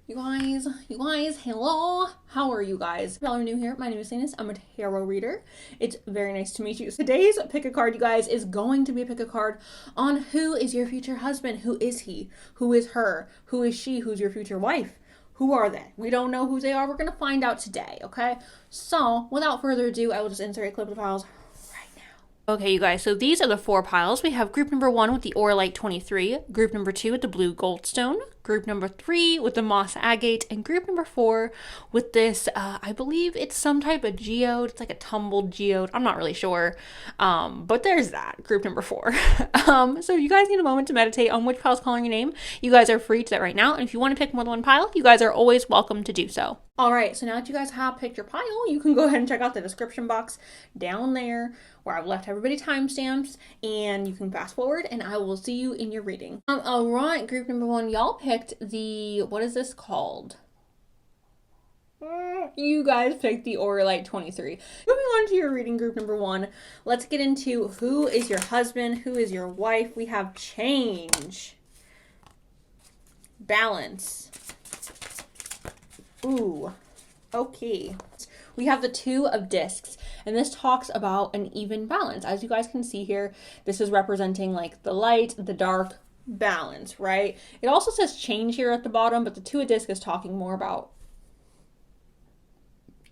You guys, hello. How are you guys? If y'all are new here, my name is Cenus. I'm a tarot reader. It's very nice to meet you. Today's pick a card, you guys, is going to be a pick a card on who is your future husband. Who is he? Who is her? Who is she? Who's your future wife? Who are they? We don't know who they are. We're going to find out today, okay? So, without further ado, I will just insert a clip of the files right now. Okay, you guys, so these are the four piles. We have group number 1 with the Auralite 23, group number 2 with the Blue Goldstone, group number 3 with the Moss Agate, and group number 4 with this, I believe it's some type of geode. It's like a tumbled geode. I'm not really sure, but there's that, group number 4. So you guys need a moment to meditate on which pile's calling your name. You guys are free to that right now, and if you want to pick more than one pile, you guys are always welcome to do so. Alright, so now that you guys have picked your pile, you can go ahead and check out the description box down there where I've left everybody timestamps, and you can fast forward, and I will see you in your reading. Alright, group number 1, y'all picked the, what is this called? You guys picked the Auralite 23. Moving on to your reading, group number 1, let's get into who is your husband, who is your wife. We have change, balance. Ooh, okay. We have the 2 of discs, and this talks about an even balance. As you guys can see here, this is representing like the light, the dark, balance, right? It also says change here at the bottom, but the 2 of discs is talking more about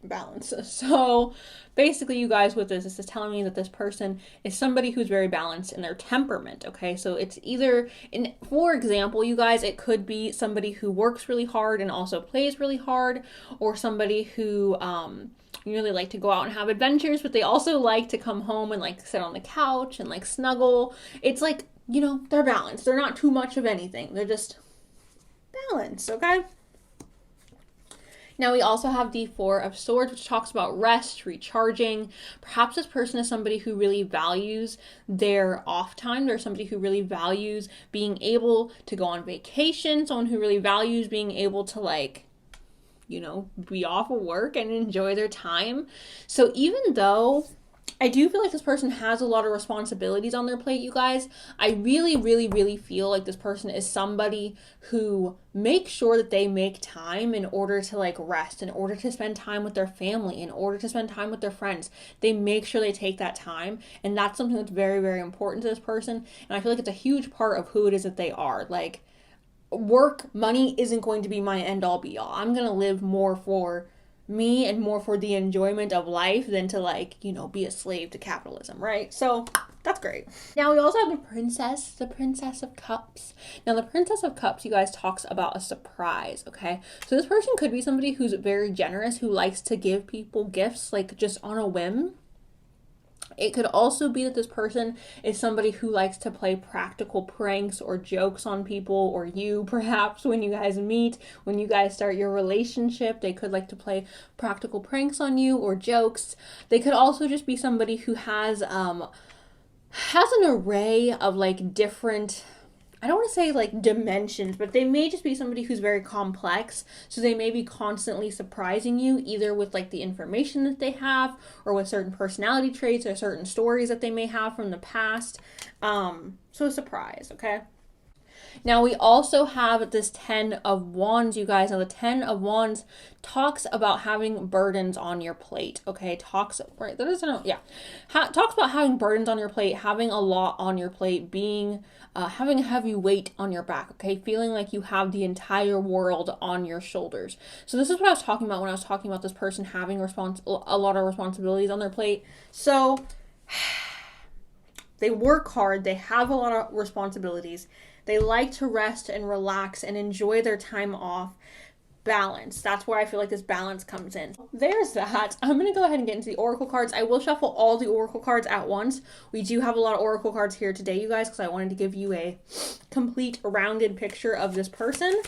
balance. So basically, you guys, with this is telling me that this person is somebody who's very balanced in their temperament. Okay, so it's either, in for example, you guys, it could be somebody who works really hard and also plays really hard, or somebody who you really like to go out and have adventures, but they also like to come home and like sit on the couch and like snuggle. It's like, you know, they're balanced. They're not too much of anything. They're just balanced. Okay. Now we also have the 4 of Swords, which talks about rest, recharging. Perhaps this person is somebody who really values their off time. They're somebody who really values being able to go on vacation. Someone who really values being able to, like, you know, be off of work and enjoy their time. So even though I do feel like this person has a lot of responsibilities on their plate, you guys, I really feel like this person is somebody who makes sure that they make time in order to like rest, in order to spend time with their family, in order to spend time with their friends. They make sure they take that time, and that's something that's very important to this person, and I feel like it's a huge part of who it is that they are. Like, work, money isn't going to be my end all be all. I'm going to live more for me and more for the enjoyment of life than to, like, you know, be a slave to capitalism, right? So that's great. Now we also have the Princess of Cups. Now the Princess of Cups, you guys, talks about a surprise, okay? So this person could be somebody who's very generous, who likes to give people gifts, like, just on a whim. It could also be that this person is somebody who likes to play practical pranks or jokes on people, or you perhaps when you guys meet, when you guys start your relationship. They could like to play practical pranks on you or jokes. They could also just be somebody who has an array of like different, I don't want to say like dimensions, but they may just be somebody who's very complex. So they may be constantly surprising you, either with like the information that they have, or with certain personality traits or certain stories that they may have from the past. So a surprise, okay? Now we also have this 10 of Wands, you guys. Now the 10 of Wands talks about having burdens on your plate, okay? Talks about having burdens on your plate, having a lot on your plate, being having a heavy weight on your back, okay? Feeling like you have the entire world on your shoulders. So this is what I was talking about when I was talking about this person having a lot of responsibilities on their plate. So they work hard, they have a lot of responsibilities, they like to rest and relax and enjoy their time off. Balance. That's where I feel like this balance comes in. There's that. I'm going to go ahead and get into the oracle cards. I will shuffle all the oracle cards at once. We do have a lot of oracle cards here today, you guys, because I wanted to give you a complete, rounded picture of this person.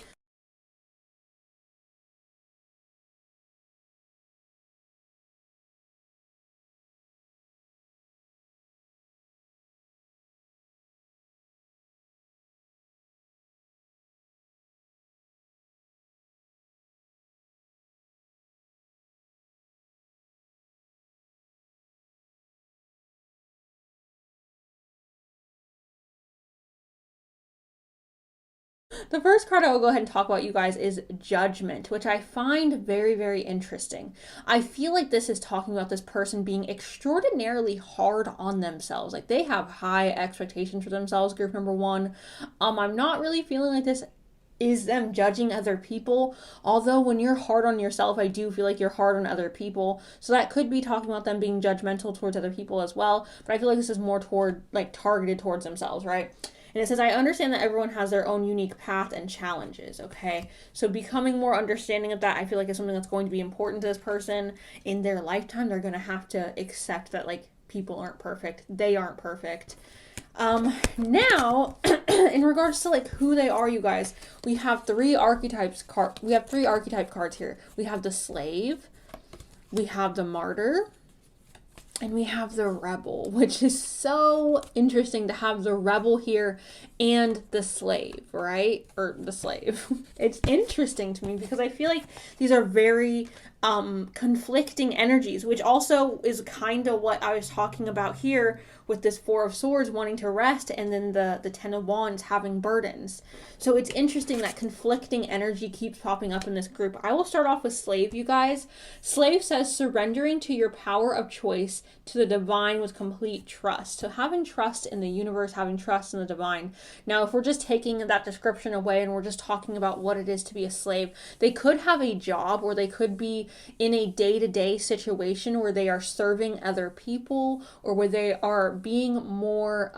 The first card I will go ahead and talk about, you guys, is Judgment, which I find very, very interesting. I feel like this is talking about this person being extraordinarily hard on themselves. Like, they have high expectations for themselves, group number one. I'm not really feeling like this is them judging other people. Although when you're hard on yourself, I do feel like you're hard on other people. So that could be talking about them being judgmental towards other people as well. But I feel like this is more targeted towards themselves, right? And it says, I understand that everyone has their own unique path and challenges, okay? So becoming more understanding of that, I feel like is something that's going to be important to this person in their lifetime. They're going to have to accept that, like, people aren't perfect. They aren't perfect. Now, in regards to, like, who they are, you guys, we have three archetype cards here. We have the Slave, we have the Martyr, and we have the Rebel, which is so interesting to have the Rebel here and the Slave, right? Or the Slave. It's interesting to me because I feel like these are very conflicting energies, which also is kind of what I was talking about here with this Four of Swords wanting to rest, and then the Ten of Wands having burdens. So it's interesting that conflicting energy keeps popping up in this group. I will start off with Slave, you guys. Slave says surrendering to your power of choice to the divine with complete trust. So having trust in the universe, having trust in the divine. Now, if we're just taking that description away and we're just talking about what it is to be a slave, they could have a job, or they could be in a day-to-day situation where they are serving other people, or where they are being more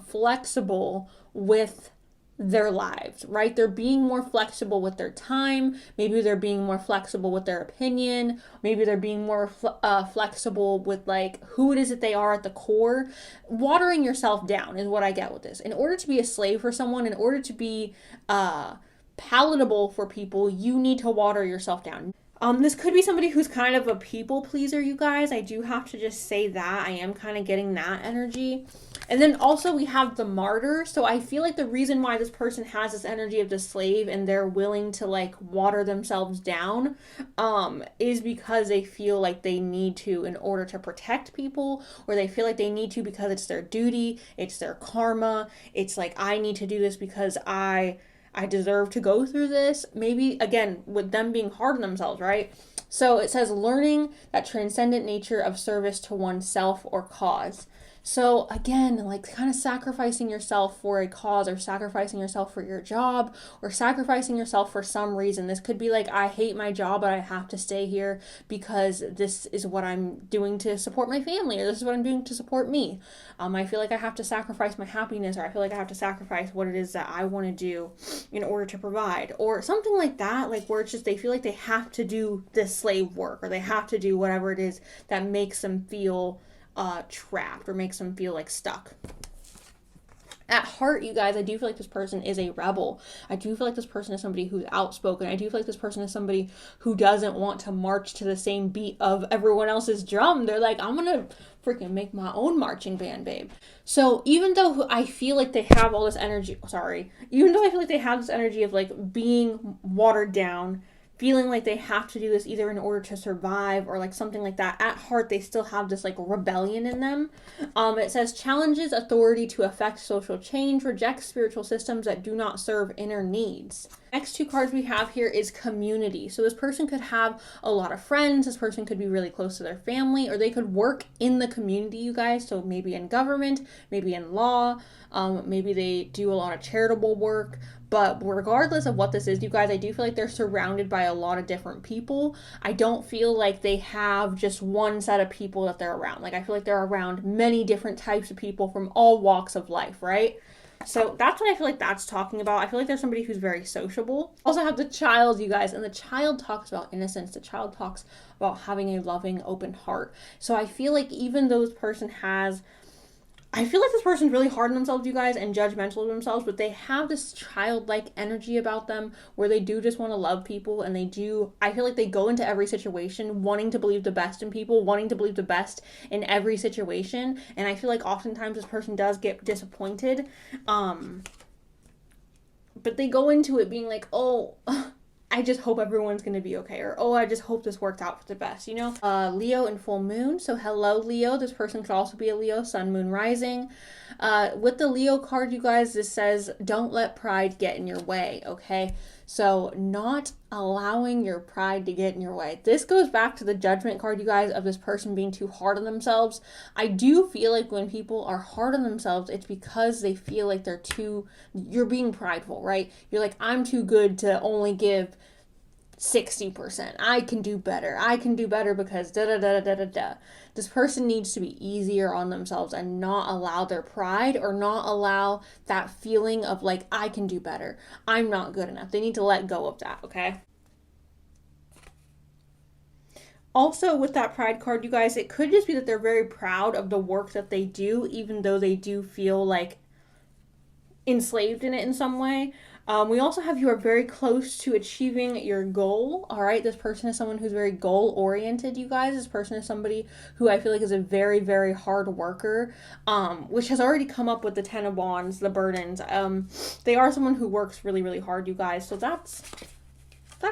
flexible with their lives, right? They're being more flexible with their time. Maybe they're being more flexible with their opinion. Maybe they're being more flexible with, like, who it is that they are at the core. Watering yourself down is what I get with this. In order to be a slave for someone, in order to be palatable for people, you need to water yourself down. This could be somebody who's kind of a people pleaser, you guys. I do have to just say that. I am kind of getting that energy. And then also we have the Martyr. So I feel like the reason why this person has this energy of the Slave and they're willing to, like, water themselves down is because they feel like they need to in order to protect people, or they feel like they need to because it's their duty, it's their karma. It's like, I need to do this because I deserve to go through this. Maybe, again, with them being hard on themselves, right? So it says learning that transcendent nature of service to oneself or cause. So again, like, kind of sacrificing yourself for a cause, or sacrificing yourself for your job, or sacrificing yourself for some reason. This could be like, I hate my job, but I have to stay here because this is what I'm doing to support my family, or this is what I'm doing to support me. I feel like I have to sacrifice my happiness, or I feel like I have to sacrifice what it is that I want to do in order to provide, or something like that, like, where it's just they feel like they have to do this slave work, or they have to do whatever it is that makes them feel trapped, or makes them feel like stuck. At heart, you guys, I do feel like this person is a rebel. I do feel like this person is somebody who's outspoken. I do feel like this person is somebody who doesn't want to march to the same beat of everyone else's drum. They're like, I'm gonna freaking make my own marching band, babe. So even though I feel like they have all this energy, even though I feel like they have this energy of, like, being watered down, feeling like they have to do this either in order to survive or, like, something like that, at heart they still have this, like, rebellion in them. It says challenges authority to affect social change, rejects spiritual systems that do not serve inner needs. Next two cards we have here is community. So this person could have a lot of friends. This person could be really close to their family, or they could work in the community, you guys. So maybe in government, maybe in law, maybe they do a lot of charitable work. But regardless of what this is, you guys, I do feel like they're surrounded by a lot of different people. I don't feel like they have just one set of people that they're around. Like, I feel like they're around many different types of people from all walks of life, right? So that's what I feel like that's talking about. I feel like there's somebody who's very sociable. Also have the Child, you guys, and the Child talks about innocence. The Child talks about having a loving, open heart. So I feel like even though this person this person's really hard on themselves, you guys, and judgmental of themselves, but they have this childlike energy about them where they do just want to love people, and I feel like they go into every situation wanting to believe the best in people, wanting to believe the best in every situation, and I feel like oftentimes this person does get disappointed, but they go into it being like, oh, I I just hope everyone's going to be okay, or, oh, I just hope this worked out for the best, you know? Leo and full moon. So hello, Leo. This person could also be a Leo, sun, moon, rising. With the Leo card, you guys, this says, don't let pride get in your way, okay? So not allowing your pride to get in your way. This goes back to the judgment card, you guys, of this person being too hard on themselves. I do feel like when people are hard on themselves, it's because they feel like you're being prideful, right? You're like, I'm too good to only give 60%. I can do better. I can do better because da da da da da da. This person needs to be easier on themselves and not allow their pride or not allow that feeling of like, I can do better. I'm not good enough. They need to let go of that, okay? Also, with that pride card, you guys, it could just be that they're very proud of the work that they do, even though they do feel like enslaved in it in some way. We also have you are very close to achieving your goal. All right, this person is someone who's very goal oriented, you guys. This person is somebody who I feel like is a very, very hard worker, which has already come up with the 10 of Wands, the burdens. They are someone who works really, really hard, you guys. So that's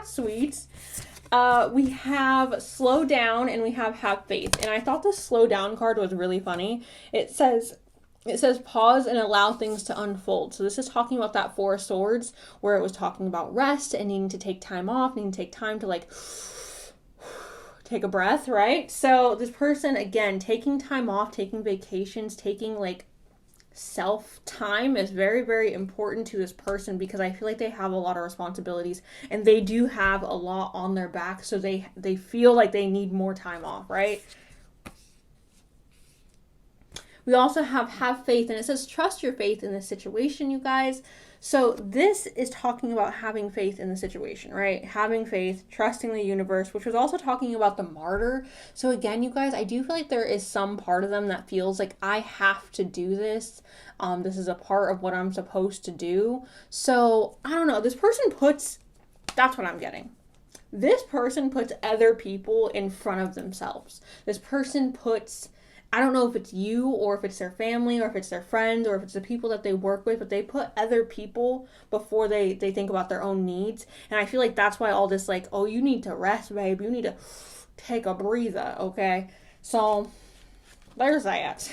sweet. We have slow down and we have faith. And I thought the slow down card was really funny. It says pause and allow things to unfold. So this is talking about that Four of Swords where it was talking about rest and needing to take time off, needing to take time to like take a breath, right? So this person, again, taking time off, taking vacations, taking like self-time is very, very important to this person because I feel like they have a lot of responsibilities and they do have a lot on their back. So they feel like they need more time off, right? We also have faith, and it says trust your faith in this situation, you guys. So this is talking about having faith in the situation, right? Having faith, trusting the universe, which was also talking about the martyr. So again, you guys, I do feel like there is some part of them that feels like I have to do this. This is a part of what I'm supposed to do. So I don't know. That's what I'm getting. This person puts other people in front of themselves. This person puts, I don't know if it's you or if it's their family or if it's their friends or if it's the people that they work with, but they put other people before they think about their own needs. And I feel like that's why all this like, oh, you need to rest, babe. You need to take a breather, okay? So there's that.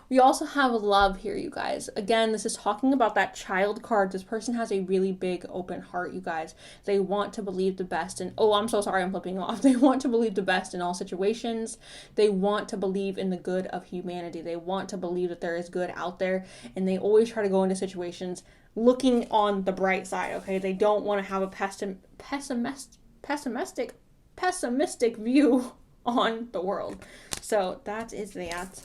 We also have love here, you guys. Again, this is talking about that child card. This person has a really big open heart, you guys. They want to believe the best in, oh, I'm so sorry, I'm flipping off. They want to believe the best in all situations. They want to believe in the good of humanity. They want to believe that there is good out there. And they always try to go into situations looking on the bright side, okay? They don't want to have a pessimistic view on the world. So that is that.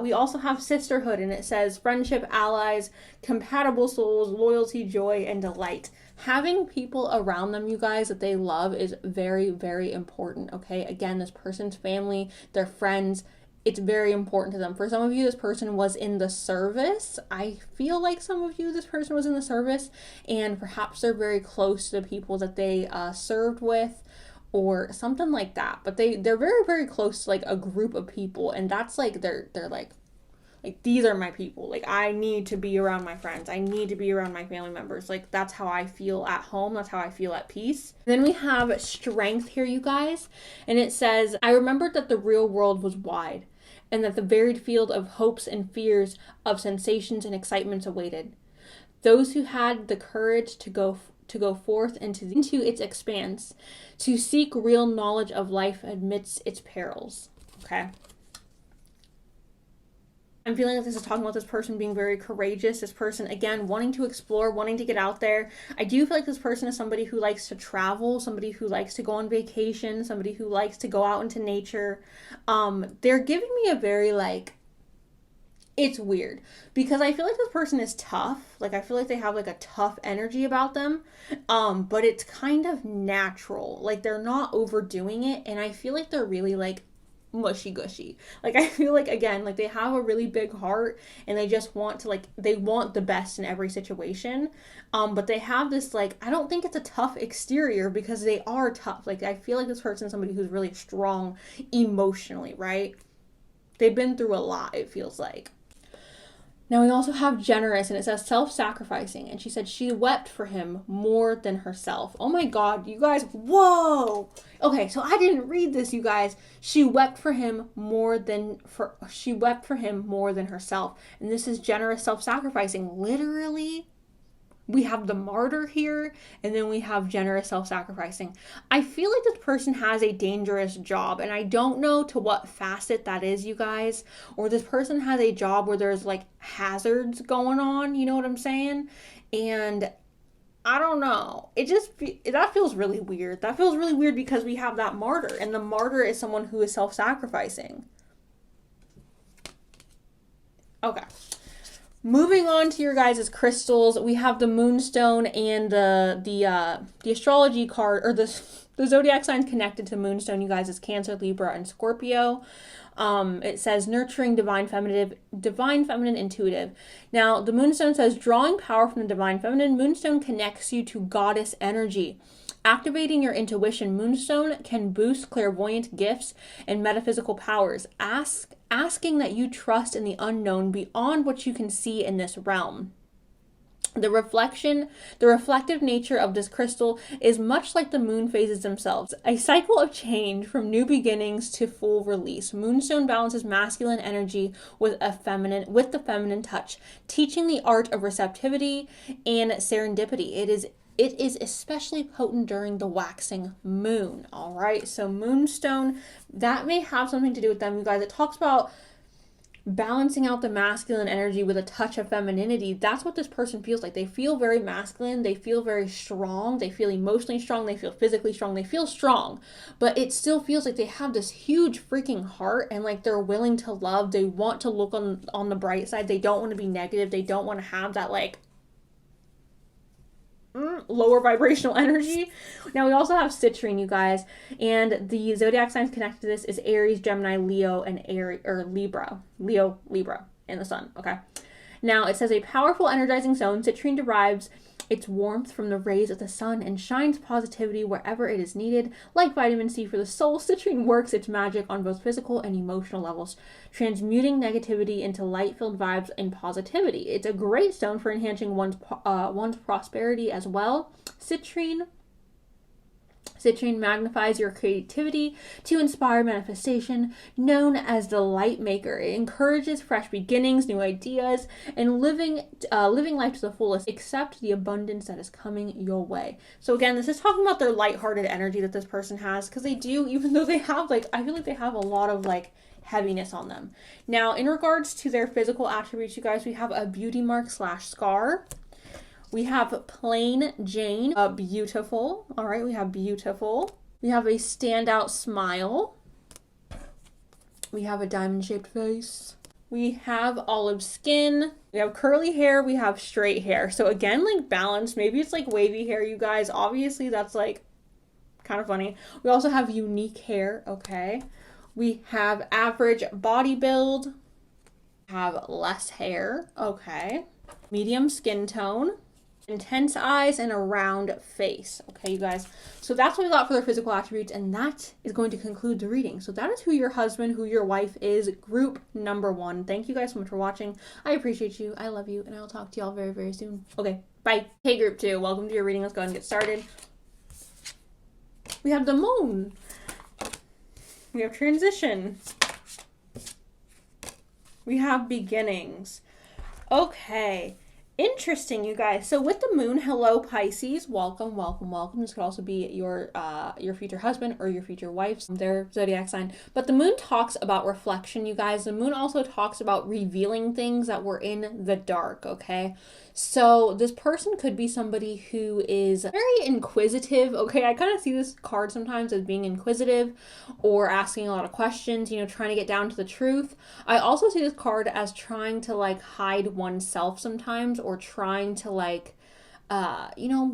We also have sisterhood, and it says friendship, allies, compatible souls, loyalty, joy, and delight. Having people around them, you guys, that they love is very, very important, okay? Again, this person's family, their friends, it's very important to them. For some of you, this person was in the service. I feel like some of you, this person was in the service, and perhaps they're very close to the people that they served with, or something like that. But they're very, very close to like a group of people, and that's like they're like these are my people. Like I need to be around my friends. I need to be around my family members. Like that's how I feel at home. That's how I feel at peace. Then we have strength here, you guys, and it says, I remembered that the real world was wide, and that the varied field of hopes and fears, of sensations and excitements awaited. Those who had the courage to go forth into its expanse, to seek real knowledge of life amidst its perils. Okay. I'm feeling like this is talking about this person being very courageous. This person, again, wanting to explore, wanting to get out there. I do feel like this person is somebody who likes to travel, somebody who likes to go on vacation, somebody who likes to go out into nature. They're giving me a very like, it's weird because I feel like this person is tough. Like I feel like they have like a tough energy about them. But it's kind of natural. Like they're not overdoing it. And I feel like they're really like mushy gushy. Like I feel like, again, like they have a really big heart and they just want to like, they want the best in every situation. But they have this like, I don't think it's a tough exterior because they are tough. Like I feel like this person is somebody who's really strong emotionally, right? They've been through a lot, it feels like. Now we also have generous, and it says self-sacrificing, and she said she wept for him more than herself. Oh my God, you guys, whoa! Okay, so I didn't read this, you guys. She wept for him more than herself, and this is generous self-sacrificing. Literally, we have the martyr here, and then we have generous self-sacrificing. I feel like this person has a dangerous job, and I don't know to what facet that is, you guys. Or this person has a job where there's like hazards going on, you know what I'm saying? And I don't know. That feels really weird. That feels really weird because we have that martyr, and the martyr is someone who is self-sacrificing. Okay. Moving on to your guys' crystals, we have the moonstone and the astrology card, or the zodiac signs connected to moonstone, you guys, is Cancer, Libra, and Scorpio. It says nurturing, divine feminine, intuitive. Now, the moonstone says drawing power from the divine feminine. Moonstone connects you to goddess energy. Activating your intuition, moonstone can boost clairvoyant gifts and metaphysical powers. Asking that you trust in the unknown beyond what you can see in this realm. The reflective nature of this crystal is much like the moon phases themselves, a cycle of change from new beginnings to full release. Moonstone balances masculine energy with the feminine touch, teaching the art of receptivity and serendipity. It is especially potent during the waxing moon. All right, so moonstone, that may have something to do with them, you guys. It talks about balancing out the masculine energy with a touch of femininity. That's what this person feels like. They feel very masculine. They feel very strong. They feel emotionally strong. They feel physically strong. They feel strong, but it still feels like they have this huge freaking heart, and like they're willing to love. They want to look on the bright side. They don't want to be negative. They don't want to have that like lower vibrational energy. Now we also have citrine, you guys, and the zodiac signs connected to this is Aries, Gemini, Leo, and Libra, and the sun. Okay. Now it says a powerful energizing zone. Citrine derives its warmth from the rays of the sun and shines positivity wherever it is needed. Like vitamin C for the soul, citrine works its magic on both physical and emotional levels, transmuting negativity into light-filled vibes and positivity. It's a great stone for enhancing one's prosperity as well. Citrine magnifies your creativity to inspire manifestation, known as the light maker. It encourages fresh beginnings, new ideas, and living life to the fullest. Accept the abundance that is coming your way. So again, this is talking about their lighthearted energy that this person has, because they do, even though they have I feel like they have a lot of heaviness on them. Now, in regards to their physical attributes, you guys, we have a beauty mark / scar. We have plain Jane, beautiful. All right, we have beautiful. We have a standout smile. We have a diamond-shaped face. We have olive skin. We have curly hair. We have straight hair. So again, balanced. Maybe it's wavy hair, you guys. Obviously, that's kind of funny. We also have unique hair. Okay. We have average body build. Have less hair. Okay. Medium skin tone. Intense eyes, and a round face. Okay, you guys. So that's what we got for their physical attributes, and that is going to conclude the reading. So that is who your husband, who your wife is, group number 1. Thank you guys so much for watching. I appreciate you. I love you, and I'll talk to y'all very, very soon. Okay, bye. Hey, group 2. Welcome to your reading. Let's go ahead and get started. We have the moon. We have transition. We have beginnings. Okay. Interesting, you guys. So with the moon, hello Pisces, welcome, welcome, welcome. This could also be your future husband or your future wife's, their zodiac sign. But the moon talks about reflection, you guys. The moon also talks about revealing things that were in the dark, okay? So this person could be somebody who is very inquisitive, okay? I kind of see this card sometimes as being inquisitive or asking a lot of questions, trying to get down to the truth. I also see this card as trying to hide oneself sometimes, or trying to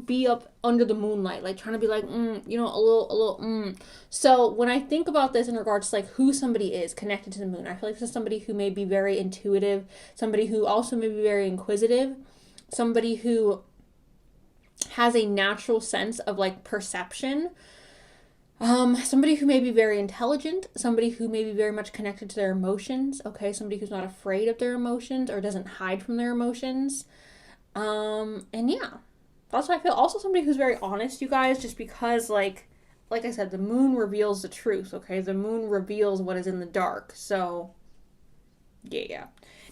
be up under the moonlight, trying to be a little. So when I think about this in regards to who somebody is connected to the moon, I feel like this is somebody who may be very intuitive, somebody who also may be very inquisitive, somebody who has a natural sense of perception. Somebody who may be very intelligent, somebody who may be very much connected to their emotions, okay, somebody who's not afraid of their emotions or doesn't hide from their emotions. And yeah, that's what I feel. Also, somebody who's very honest, you guys, just because, like I said, the moon reveals the truth, okay? The moon reveals what is in the dark. So, yeah.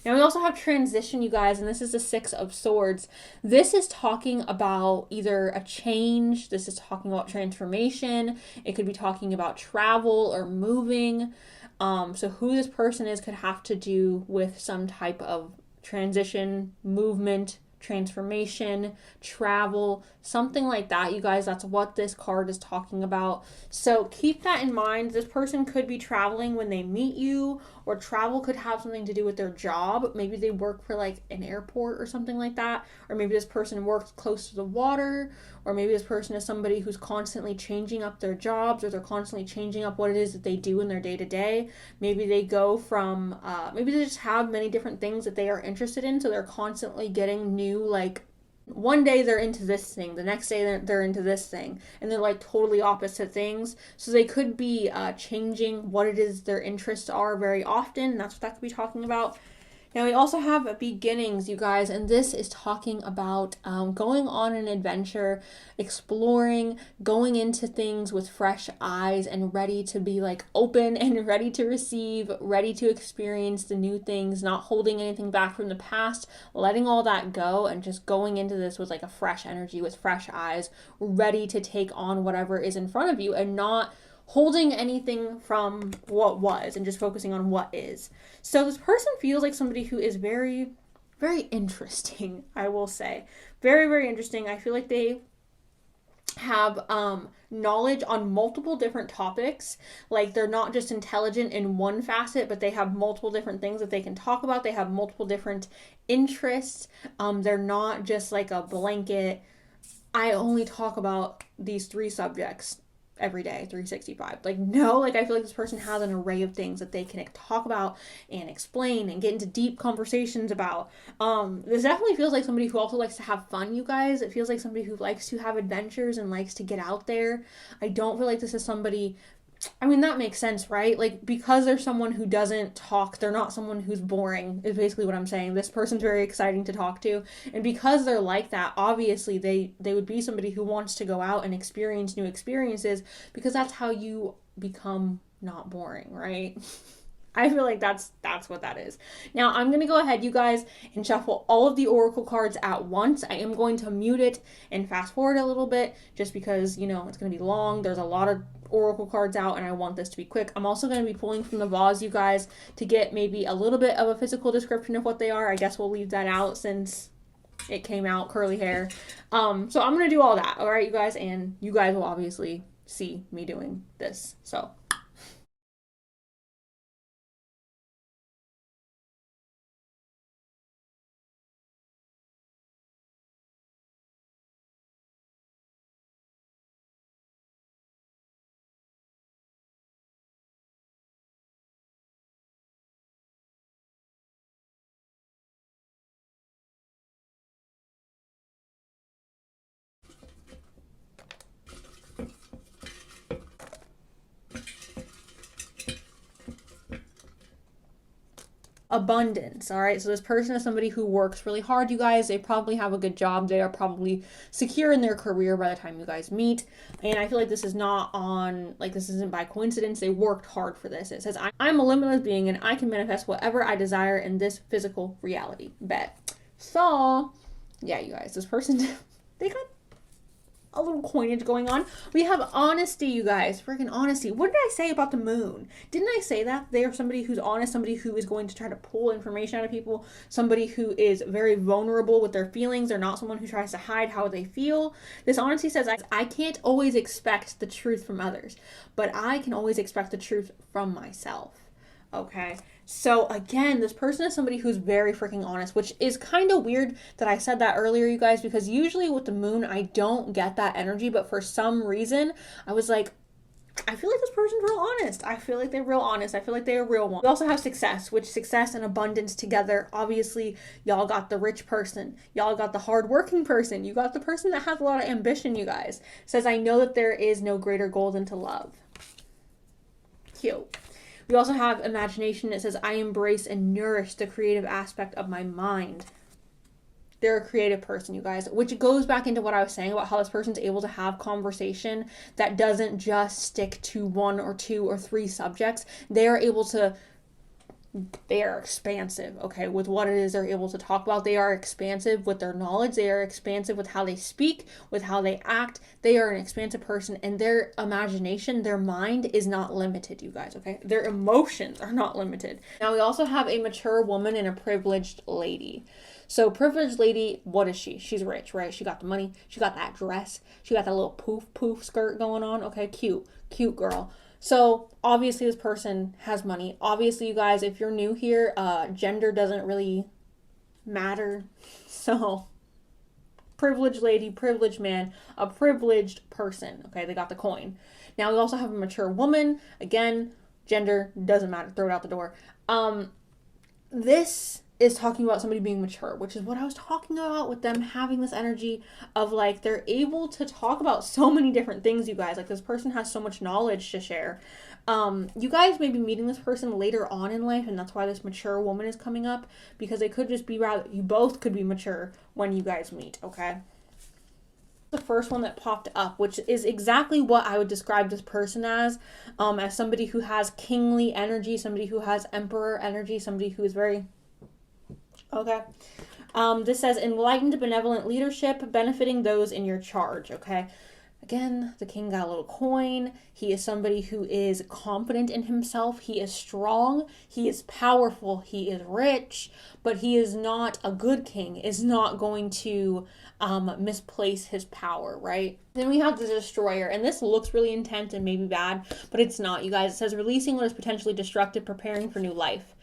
Now we also have transition, you guys, and this is the Six of Swords. This is talking about either a change, this is talking about transformation, it could be talking about travel or moving. So who this person is could have to do with some type of transition, movement, transformation, travel, something like that, you guys. That's what this card is talking about. So keep that in mind. This person could be traveling when they meet you, or travel could have something to do with their job. Maybe they work for like an airport or something like that, or maybe this person works close to the water, or maybe this person is somebody who's constantly changing up their jobs, or they're constantly changing up what it is that they do in their day to day. Maybe they go from, maybe they just have many different things that they are interested in, so they're constantly getting new, like, one day they're into this thing, the next day they're into this thing, and they're like totally opposite things. So they could be changing what it is their interests are very often. That's what that could be talking about. Now we also have beginnings, you guys, and this is talking about going on an adventure, exploring, going into things with fresh eyes and ready to be like open and ready to receive, ready to experience the new things, not holding anything back from the past, letting all that go and just going into this with like a fresh energy, with fresh eyes, ready to take on whatever is in front of you and not holding anything from what was and just focusing on what is. So this person feels like somebody who is very, very interesting, I will say. Very, very interesting. I feel like they have knowledge on multiple different topics. Like they're not just intelligent in one facet, but they have multiple different things that they can talk about. They have multiple different interests. They're not just like a blanket, I only talk about these three subjects every day, 365. Like, no, like I feel like this person has an array of things that they can talk about and explain and get into deep conversations about. This definitely feels like somebody who also likes to have fun, you guys. It feels like somebody who likes to have adventures and likes to get out there. I don't feel like this is somebody, I mean, that makes sense, right? Like, because they're someone who doesn't talk, they're not someone who's boring, is basically what I'm saying. This person's very exciting to talk to. And because they're like that, obviously, they would be somebody who wants to go out and experience new experiences because that's how you become not boring, right? I feel like that's what that is. Now I'm gonna go ahead, you guys, and shuffle all of the oracle cards at once. I am going to mute it and fast forward a little bit just because it's gonna be long. There's a lot of oracle cards out and I want this to be quick. I'm also gonna be pulling from the vase, you guys, to get maybe a little bit of a physical description of what they are. I guess we'll leave that out since it came out curly hair. So I'm gonna do all that, all right, you guys, and you guys will obviously see me doing this. So abundance. All right. So this person is somebody who works really hard, you guys. They probably have a good job. They are probably secure in their career by the time you guys meet. And I feel like this is not on, like, this isn't by coincidence. They worked hard for this. It says, I'm a limitless being and I can manifest whatever I desire in this physical reality. Bet. So, yeah, you guys, this person, they got a little coinage going on. We have honesty, you guys. Freaking honesty. What did I say about the moon? Didn't I say that? They are somebody who's honest, somebody who is going to try to pull information out of people, somebody who is very vulnerable with their feelings. They're not someone who tries to hide how they feel. This honesty says, I can't always expect the truth from others, but I can always expect the truth from myself. Okay. So again, this person is somebody who's very freaking honest, which is kind of weird that I said that earlier, you guys, because usually with the moon, I don't get that energy, but for some reason, I was like, I feel like this person's real honest. I feel like they're real honest. I feel like they're a real one. We also have success, which success and abundance together. Obviously, y'all got the rich person. Y'all got the hardworking person. You got the person that has a lot of ambition, you guys. Says, I know that there is no greater goal than to love. Cute. We also have imagination. It says, I embrace and nourish the creative aspect of my mind. They're a creative person, you guys, which goes back into what I was saying about how this person's able to have conversation that doesn't just stick to 1 or 2 or 3 subjects. They are expansive, okay, with what it is they're able to talk about. They are expansive with their knowledge. They are expansive with how they speak, with how they act. They are an expansive person, and their imagination, their mind is not limited, you guys, okay? Their emotions are not limited. Now, we also have a mature woman and a privileged lady. So privileged lady, what is she? She's rich, right? She got the money. She got that dress. She got that little poof skirt going on. Okay, cute girl. So obviously this person has money. Obviously, you guys, if you're new here, gender doesn't really matter. So privileged lady, privileged man, a privileged person. Okay, they got the coin. Now we also have a mature woman. Again, gender doesn't matter. Throw it out the door. This is talking about somebody being mature, which is what I was talking about with them having this energy of like they're able to talk about so many different things, you guys. Like this person has so much knowledge to share. You guys may be meeting this person later on in life, and that's why this mature woman is coming up, because they could just be you both could be mature when you guys meet, okay? The first one that popped up, which is exactly what I would describe this person as somebody who has kingly energy, somebody who has emperor energy, somebody who is very okay. This says enlightened, benevolent leadership benefiting those in your charge. Okay. Again, the king got a little coin. He is somebody who is confident in himself. He is strong. He is powerful. He is rich, but he is not a good king, is not going to misplace his power, right? Then we have the destroyer, and this looks really intense and maybe bad, but it's not, you guys. It says releasing what is potentially destructive, preparing for new life.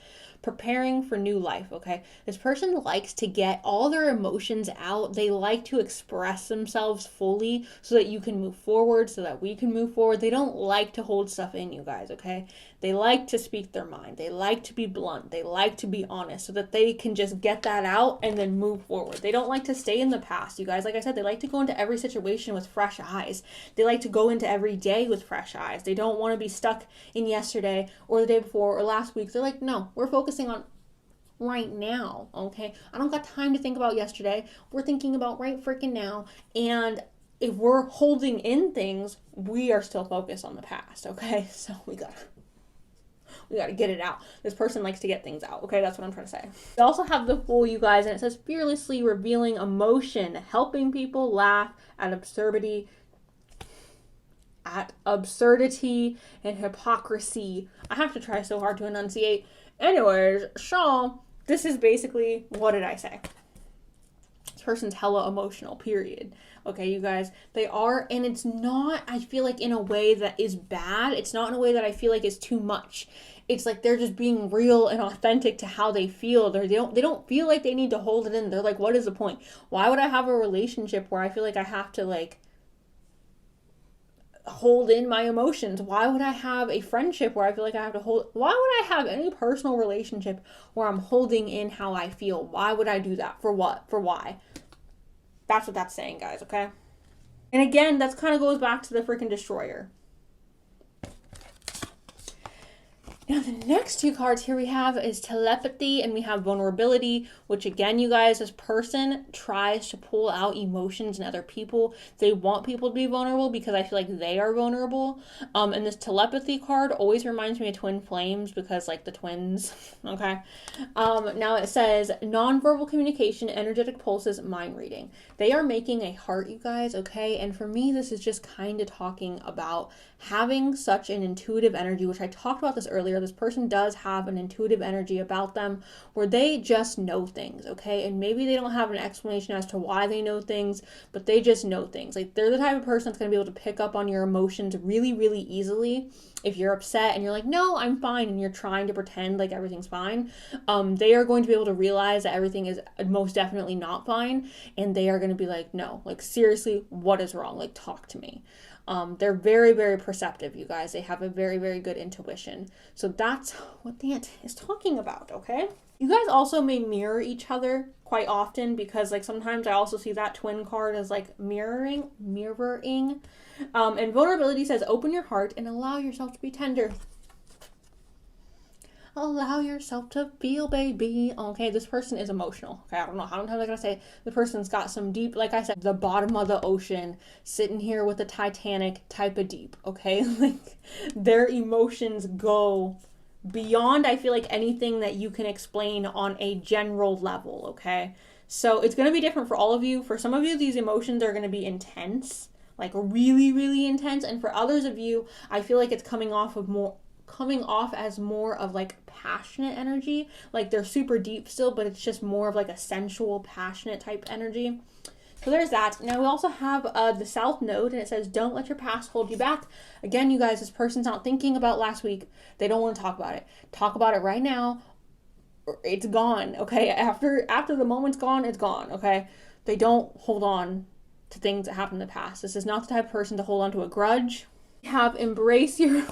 Preparing for new life, okay? This person likes to get all their emotions out. They like to express themselves fully so that you can move forward, so that we can move forward. They don't like to hold stuff in, you guys, okay? They like to speak their mind. They like to be blunt. They like to be honest so that they can just get that out and then move forward. They don't like to stay in the past, you guys. Like I said, they like to go into every situation with fresh eyes. They like to go into every day with fresh eyes. They don't want to be stuck in yesterday or the day before or last week. They're like, no, we're focusing on right now, okay? I don't got time to think about yesterday. We're thinking about right freaking now. And if we're holding in things, we are still focused on the past, okay? So we got to get it out. This person likes to get things out, okay? That's what I'm trying to say. We also have the Fool, you guys, and it says fearlessly revealing emotion, helping people laugh at absurdity and hypocrisy. I have to try so hard to enunciate. Anyways, so this is basically, what did I say? This person's hella emotional, period. Okay, you guys, they are, and it's not, I feel like, in a way that is bad. It's not in a way that I feel like is too much. It's like they're just being real and authentic to how they feel. They don't feel like they need to hold it in. They're like, what is the point? Why would I have a relationship where I feel like I have to like hold in my emotions? Why would I have a friendship where I feel like I have to hold? Why would I have any personal relationship where I'm holding in how I feel? Why would I do that? For what? For why? That's what that's saying, guys, okay? And again, that kind of goes back to the freaking destroyer. Now, the next two cards here we have is telepathy and we have vulnerability, which again, you guys, this person tries to pull out emotions in other people. They want people to be vulnerable because I feel like they are vulnerable. And this telepathy card always reminds me of twin flames because like the twins, okay? Now it says nonverbal communication, energetic pulses, mind reading. They are making a heart, you guys, okay? And for me, this is just kind of talking about having such an intuitive energy, which I talked about this earlier. This person does have an intuitive energy about them where they just know things, okay? And maybe they don't have an explanation as to why they know things, but they just know things. Like, they're the type of person that's going to be able to pick up on your emotions really, really easily. If you're upset and you're like, no, I'm fine, and you're trying to pretend like everything's fine, they are going to be able to realize that everything is most definitely not fine, and they are going to be like, no, like, seriously, what is wrong? Like, talk to me. They're very, very perceptive, you guys. They have a very, very good intuition. So that's what the ant is talking about, okay? You guys also may mirror each other quite often, because like sometimes I also see that twin card as like mirroring. And vulnerability says, open your heart and allow yourself to be tender. Allow yourself to feel, baby. Okay, this person is emotional. Okay, I don't know how many times I'm gonna say the person's got some deep, like I said, the bottom of the ocean, sitting here with the Titanic type of deep. Okay, like their emotions go beyond, I feel like, anything that you can explain on a general level. Okay, so it's gonna be different for all of you. For some of you, these emotions are gonna be intense, like really, really intense, and for others of you, I feel like it's coming off as more of like passionate energy. Like they're super deep still, but it's just more of like a sensual, passionate type energy. So there's that. Now we also have the South Node, and it says, don't let your past hold you back. Again, you guys, this person's not thinking about last week. They don't want to talk about it. Talk about it right now. It's gone, okay? After the moment's gone, it's gone, okay? They don't hold on to things that happened in the past. This is not the type of person to hold on to a grudge. Have embrace your...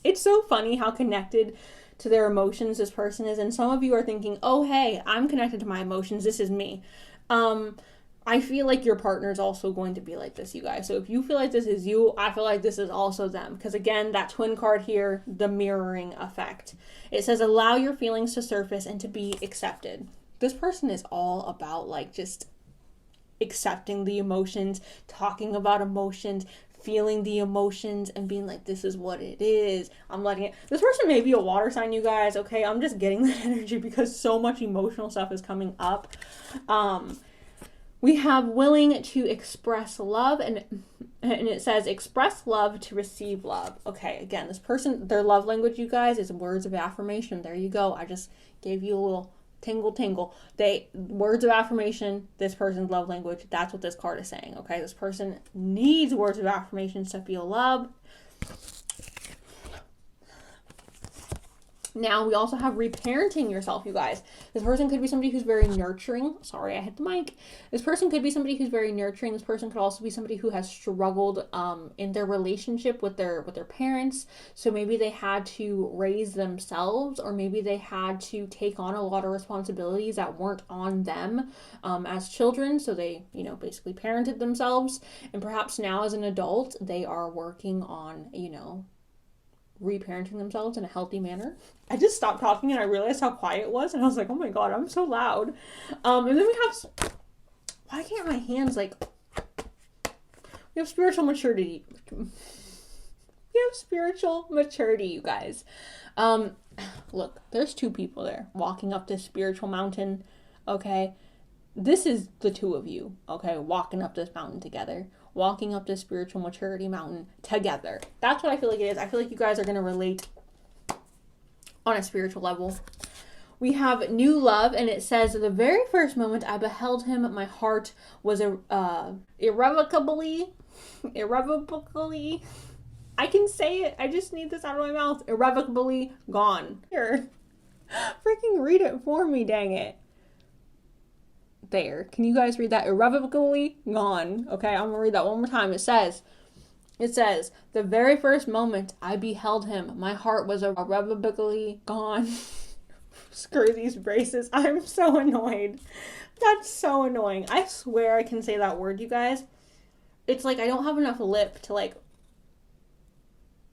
It's so funny how connected to their emotions this person is. And some of you are thinking, oh, hey, I'm connected to my emotions. This is me. I feel like your partner is also going to be like this, you guys. So if you feel like this is you, I feel like this is also them. Because again, that twin card here, the mirroring effect. It says, allow your feelings to surface and to be accepted. This person is all about like just accepting the emotions, talking about emotions, feeling the emotions, and being like, this is what it is. I'm letting it. This person may be a water sign, you guys, okay? I'm just getting that energy because so much emotional stuff is coming up. We have willing to express love, and it says express love to receive love. Okay, again, this person, their love language, you guys, is words of affirmation. There you go. I just gave you a little tingle. Words of affirmation, this person's love language. That's what this card is saying, okay? This person needs words of affirmations to feel loved. Now, we also have reparenting yourself, you guys. This person could be somebody who's very nurturing. Sorry, I hit the mic. This person could be somebody who's very nurturing. This person could also be somebody who has struggled in their relationship with their parents. So maybe they had to raise themselves, or maybe they had to take on a lot of responsibilities that weren't on them as children. So they, basically parented themselves. And perhaps now as an adult, they are working on, reparenting themselves in a healthy manner. I just stopped talking and I realized how quiet it was, and I was like, oh my god, I'm so loud. And then we have, why can't my hands we have spiritual maturity. We have spiritual maturity, you guys. Look, there's two people there walking up this spiritual mountain, okay? This is the two of you, okay, walking up this mountain together. Walking up this spiritual maturity mountain together. That's what I feel like it is. I feel like you guys are going to relate on a spiritual level. We have new love, and it says, the very first moment I beheld him, my heart was irrevocably, I can say it, I just need this out of my mouth, irrevocably gone. Here, freaking read it for me, dang it. There. Can you guys read that? Irrevocably gone. Okay, I'm gonna read that one more time. It says, the very first moment I beheld him, my heart was irrevocably gone. Screw these braces. I'm so annoyed. That's so annoying. I swear I can say that word, you guys. It's like I don't have enough lip to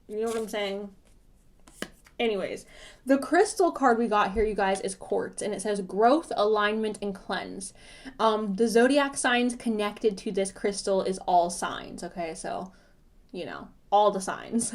you know what I'm saying? Anyways, the crystal card we got here, you guys, is quartz, and it says growth, alignment, and cleanse. The zodiac signs connected to this crystal is all signs, okay? So, all the signs.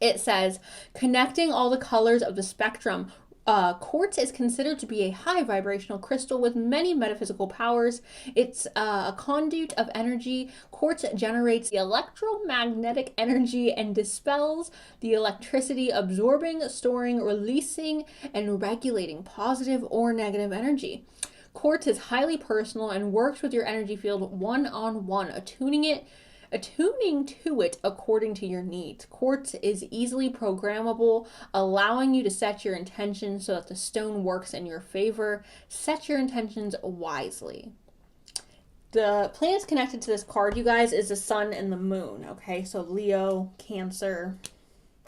It says connecting all the colors of the spectrum Quartz is considered to be a high vibrational crystal with many metaphysical powers. It's a conduit of energy. Quartz generates the electromagnetic energy and dispels the electricity, absorbing, storing, releasing, and regulating positive or negative energy. Quartz is highly personal and works with your energy field one-on-one, attuning to it according to your needs. Quartz is easily programmable, allowing you to set your intentions so that the stone works in your favor. Set your intentions wisely. The planets connected to this card, you guys, is the sun and the moon. Okay, so Leo, Cancer,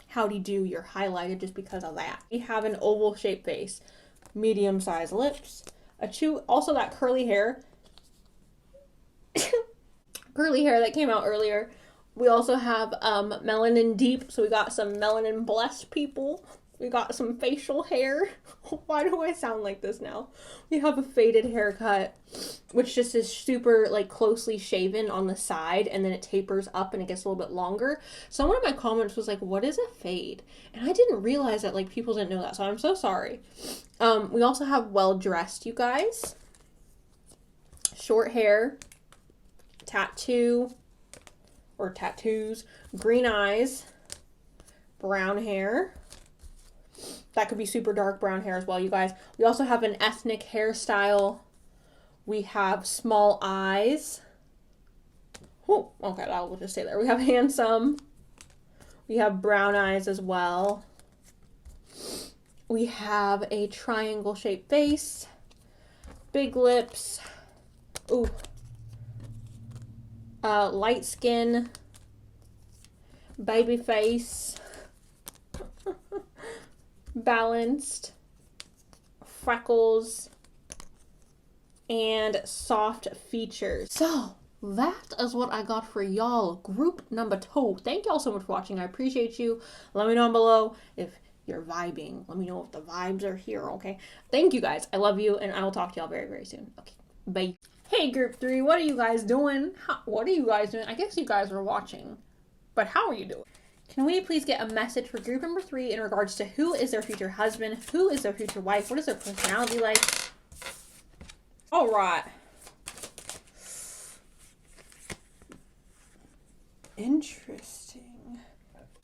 howdy do, you're highlighted just because of that. We have an oval shaped face, medium sized lips, also that curly hair. Curly hair that came out earlier. We also have melanin deep, so we got some melanin blessed people. We got some facial hair. Why do I sound like this now? We have a faded haircut, which just is super like closely shaven on the side, and then it tapers up and it gets a little bit longer. Someone in my comments was like, what is a fade? And I didn't realize that like people didn't know that, so I'm so sorry. We also have well dressed, you guys. Short hair. Tattoo or tattoos, green eyes, brown hair. That could be super dark brown hair as well, you guys. We also have an ethnic hairstyle. We have small eyes. Oh, okay, that will just stay there. We have handsome. We have brown eyes as well. We have a triangle shaped face, big lips. Ooh. Light skin, baby face, balanced, freckles, and soft features. So that is what I got for y'all. Group number 2. Thank y'all so much for watching. I appreciate you. Let me know down below if you're vibing. Let me know if the vibes are here, okay? Thank you guys. I love you, and I will talk to y'all very, very soon. Okay, bye. Hey, group 3, what are you guys doing? What are you guys doing? I guess you guys are watching, but how are you doing? Can we please get a message for group number 3 in regards to who is their future husband, who is their future wife, what is their personality like? All right. Interesting.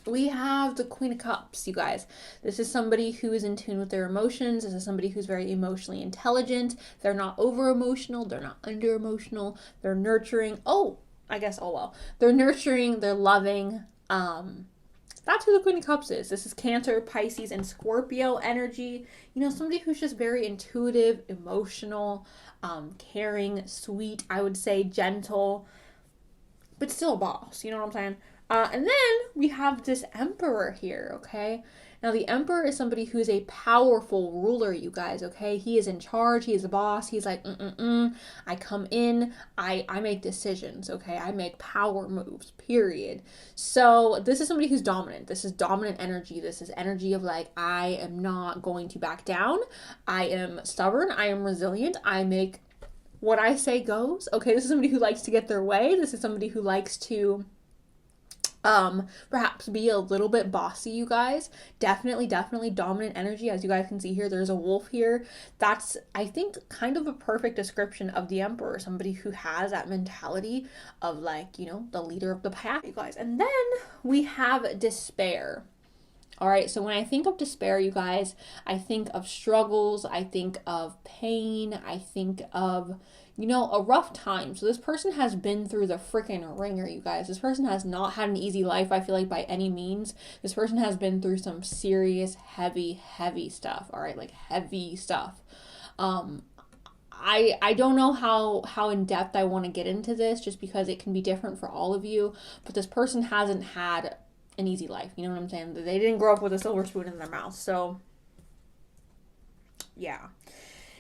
We have the Queen of Cups, you guys. This is somebody who is in tune with their emotions. This is somebody who's very emotionally intelligent. They're not over-emotional. They're not under-emotional. They're nurturing. They're nurturing. They're loving. That's who the Queen of Cups is. This is Cancer, Pisces, and Scorpio energy. You know, somebody who's just very intuitive, emotional, caring, sweet, I would say, gentle, but still a boss. You know what I'm saying? And then we have this Emperor here, okay? Now, the Emperor is somebody who's a powerful ruler, you guys, okay? He is in charge. He is a boss. He's like, I come in. I make decisions, okay? I make power moves, period. So this is somebody who's dominant. This is dominant energy. This is energy of like, I am not going to back down. I am stubborn. I am resilient. I make what I say goes, okay? This is somebody who likes to get their way. This is somebody who likes to perhaps be a little bit bossy, you guys. Definitely dominant energy. As you guys can see here, there's a wolf here. That's, I think, kind of a perfect description of the Emperor. Somebody who has that mentality of like, you know, the leader of the pack, you guys. And then we have Despair. All right, so when I think of despair, you guys, I think of struggles, I think of pain, I think of, you know, a rough time. So this person has been through the freaking ringer, you guys. This person has not had an easy life, I feel like, by any means. This person has been through some serious, heavy stuff, all right, like heavy stuff. I don't know how in depth I want to get into this, just because it can be different for all of you, but this person hasn't had an easy life, you know what I'm saying? They didn't grow up with a silver spoon in their mouth, so yeah.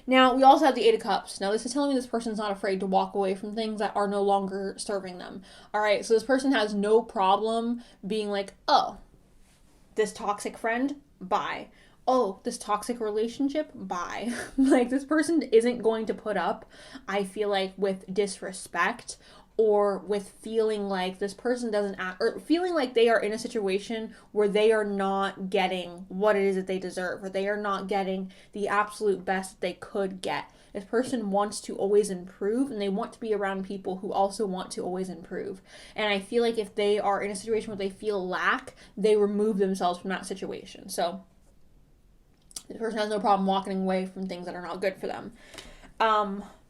Now, we also have the Eight of Cups. Now, this is telling me this person's not afraid to walk away from things that are no longer serving them. All right, so this person has no problem being like, oh, this toxic friend, bye. Oh, this toxic relationship, bye. Like, this person isn't going to put up, I feel like, with disrespect or with feeling like this person doesn't act, or feeling like they are in a situation where they are not getting what it is that they deserve, or they are not getting the absolute best that they could get. This person wants to always improve, and they want to be around people who also want to always improve. And I feel like if they are in a situation where they feel lack, they remove themselves from that situation. So this person has no problem walking away from things that are not good for them.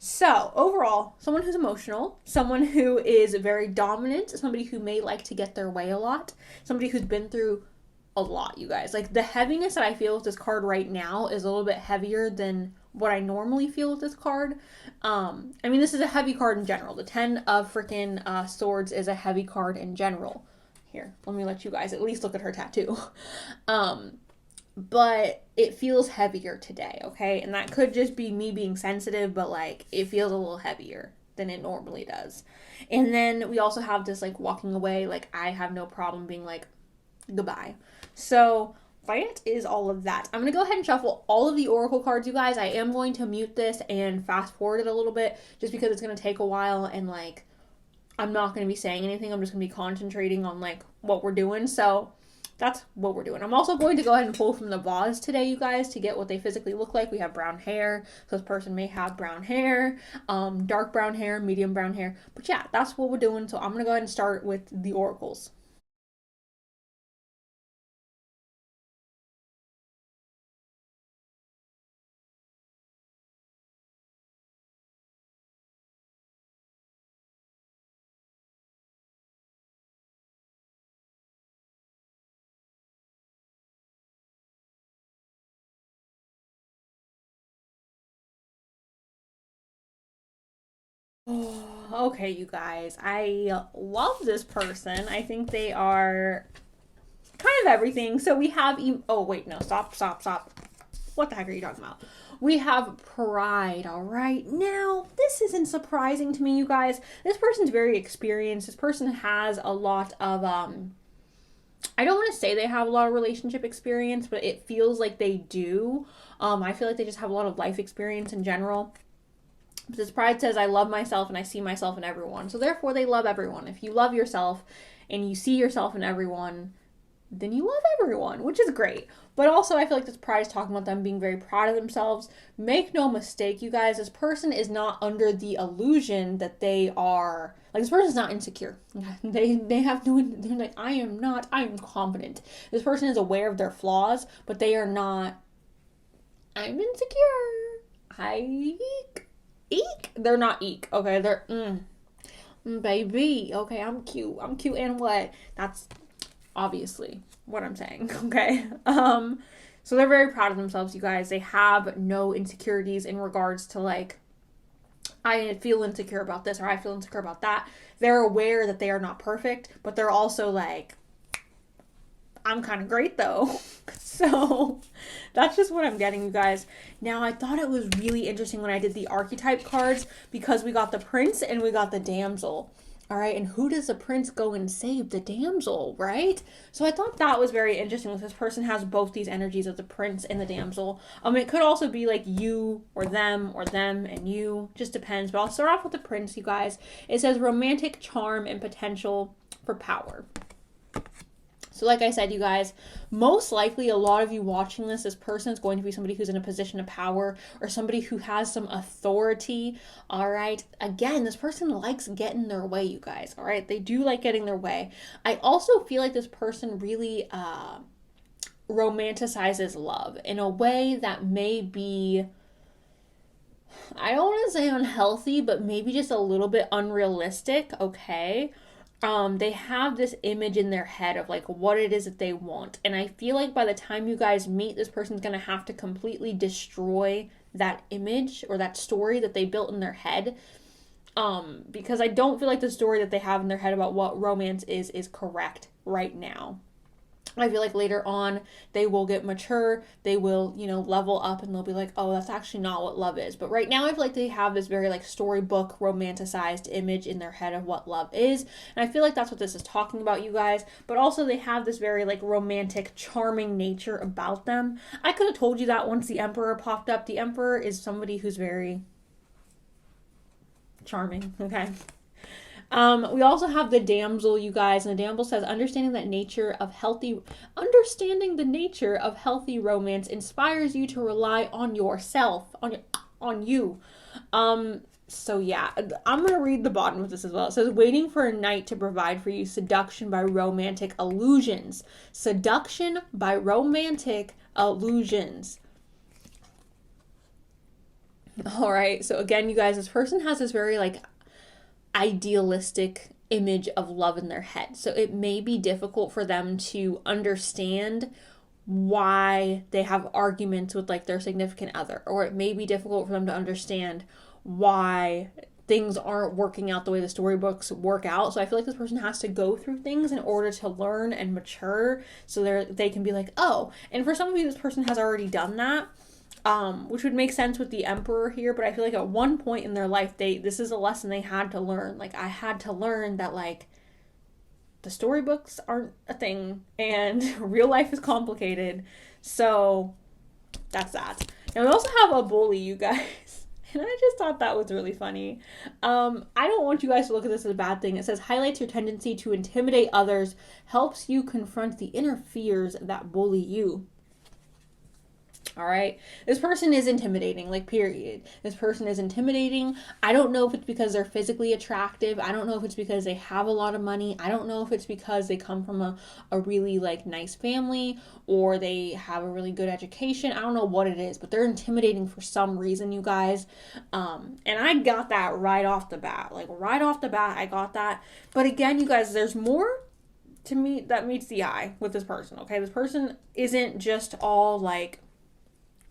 So overall, someone who's emotional, someone who is very dominant, somebody who may like to get their way a lot, somebody who's been through a lot, you guys. Like, the heaviness that I feel with this card right now is a little bit heavier than what I normally feel with this card. I mean, this is a heavy card in general. The 10 of freaking Swords is a heavy card in general. Here, let me let you guys at least look at her tattoo. But it feels heavier today, okay? And that could just be me being sensitive, but like, it feels a little heavier than it normally does. And then we also have this like walking away, like I have no problem being like goodbye. So that is all of that. I'm going to go ahead and shuffle all of the oracle cards, you guys. I am going to mute this and fast forward it a little bit just because it's going to take a while, and like I'm not going to be saying anything. I'm just going to be concentrating on like what we're doing. So that's what we're doing. I'm also going to go ahead and pull from the vase today, you guys, to get what they physically look like. We have brown hair, so this person may have brown hair, dark brown hair, medium brown hair. But yeah, that's what we're doing. So I'm going to go ahead and start with the oracles. Okay, you guys, I love this person. I think they are kind of everything. So we have, oh wait, no, stop. What the heck are you talking about? We have pride, all right? Now, this isn't surprising to me, you guys. This person's very experienced. This person has a lot of, I don't want to say they have a lot of relationship experience, but it feels like they do. I feel like they just have a lot of life experience in general. This pride says, I love myself and I see myself in everyone. So therefore, they love everyone. If you love yourself and you see yourself in everyone, then you love everyone, which is great. But also, I feel like this pride is talking about them being very proud of themselves. Make no mistake, you guys, this person is not under the illusion that they are, like, this person's not insecure. They have no, they're like, I am confident. This person is aware of their flaws, but they are not, I'm insecure. Eek. They're not eek, okay? They're, baby, okay, I'm cute and what? That's obviously what I'm saying, okay? So they're very proud of themselves, you guys. They have no insecurities in regards to like, I feel insecure about this or I feel insecure about that. They're aware that they are not perfect, but they're also like, I'm kind of great though. So that's just what I'm getting, you guys. Now, I thought it was really interesting when I did the archetype cards because we got the prince and we got the damsel. All right, and who does the prince go and save? The damsel, right? So I thought that was very interesting. This person has both these energies of the prince and the damsel. It could also be like you or them and you. Just depends. But I'll start off with the prince, you guys. It says romantic charm and potential for power. So like I said, you guys, most likely a lot of you watching this person is going to be somebody who's in a position of power or somebody who has some authority, all right? Again, this person likes getting their way, you guys, all right? They do like getting their way. I also feel like this person really romanticizes love in a way that may be, I don't want to say unhealthy, but maybe just a little bit unrealistic, okay? They have this image in their head of like what it is that they want. And I feel like by the time you guys meet, this person's going to have to completely destroy that image or that story that they built in their head. Because I don't feel like the story that they have in their head about what romance is correct right now. I feel like later on they will get mature, they will, level up and they'll be like, oh, that's actually not what love is. But right now I feel like they have this very like storybook romanticized image in their head of what love is. And I feel like that's what this is talking about, you guys. But also they have this very like romantic, charming nature about them. I could have told you that once the Emperor popped up. The Emperor is somebody who's very charming, okay? We also have the damsel, you guys, and the damsel says, understanding the nature of healthy romance inspires you to rely on yourself, on you. So yeah, I'm gonna read the bottom of this as well. It says, waiting for a knight to provide for you seduction by romantic illusions. Seduction by romantic illusions. All right, so again, you guys, this person has this very like idealistic image of love in their head. So it may be difficult for them to understand why they have arguments with like their significant other, or it may be difficult for them to understand why things aren't working out the way the storybooks work out. So I feel like this person has to go through things in order to learn and mature, so they can be like, oh. And for some of you, this person has already done that, which would make sense with the Emperor here. But I feel like at one point in their life, this is a lesson they had to learn. Like, I had to learn that like the storybooks aren't a thing and real life is complicated. So that's that. Now we also have a bully, you guys. And I just thought that was really funny. I don't want you guys to look at this as a bad thing. It says, highlights your tendency to intimidate others, helps you confront the inner fears that bully you. All right. This person is intimidating, like, period. This person is intimidating. I don't know if it's because they're physically attractive. I don't know if it's because they have a lot of money. I don't know if it's because they come from a really, like, nice family, or they have a really good education. I don't know what it is, but they're intimidating for some reason, you guys. And I got that right off the bat. Like, right off the bat, I got that. But again, you guys, there's more to me that meets the eye with this person, okay? This person isn't just all, like,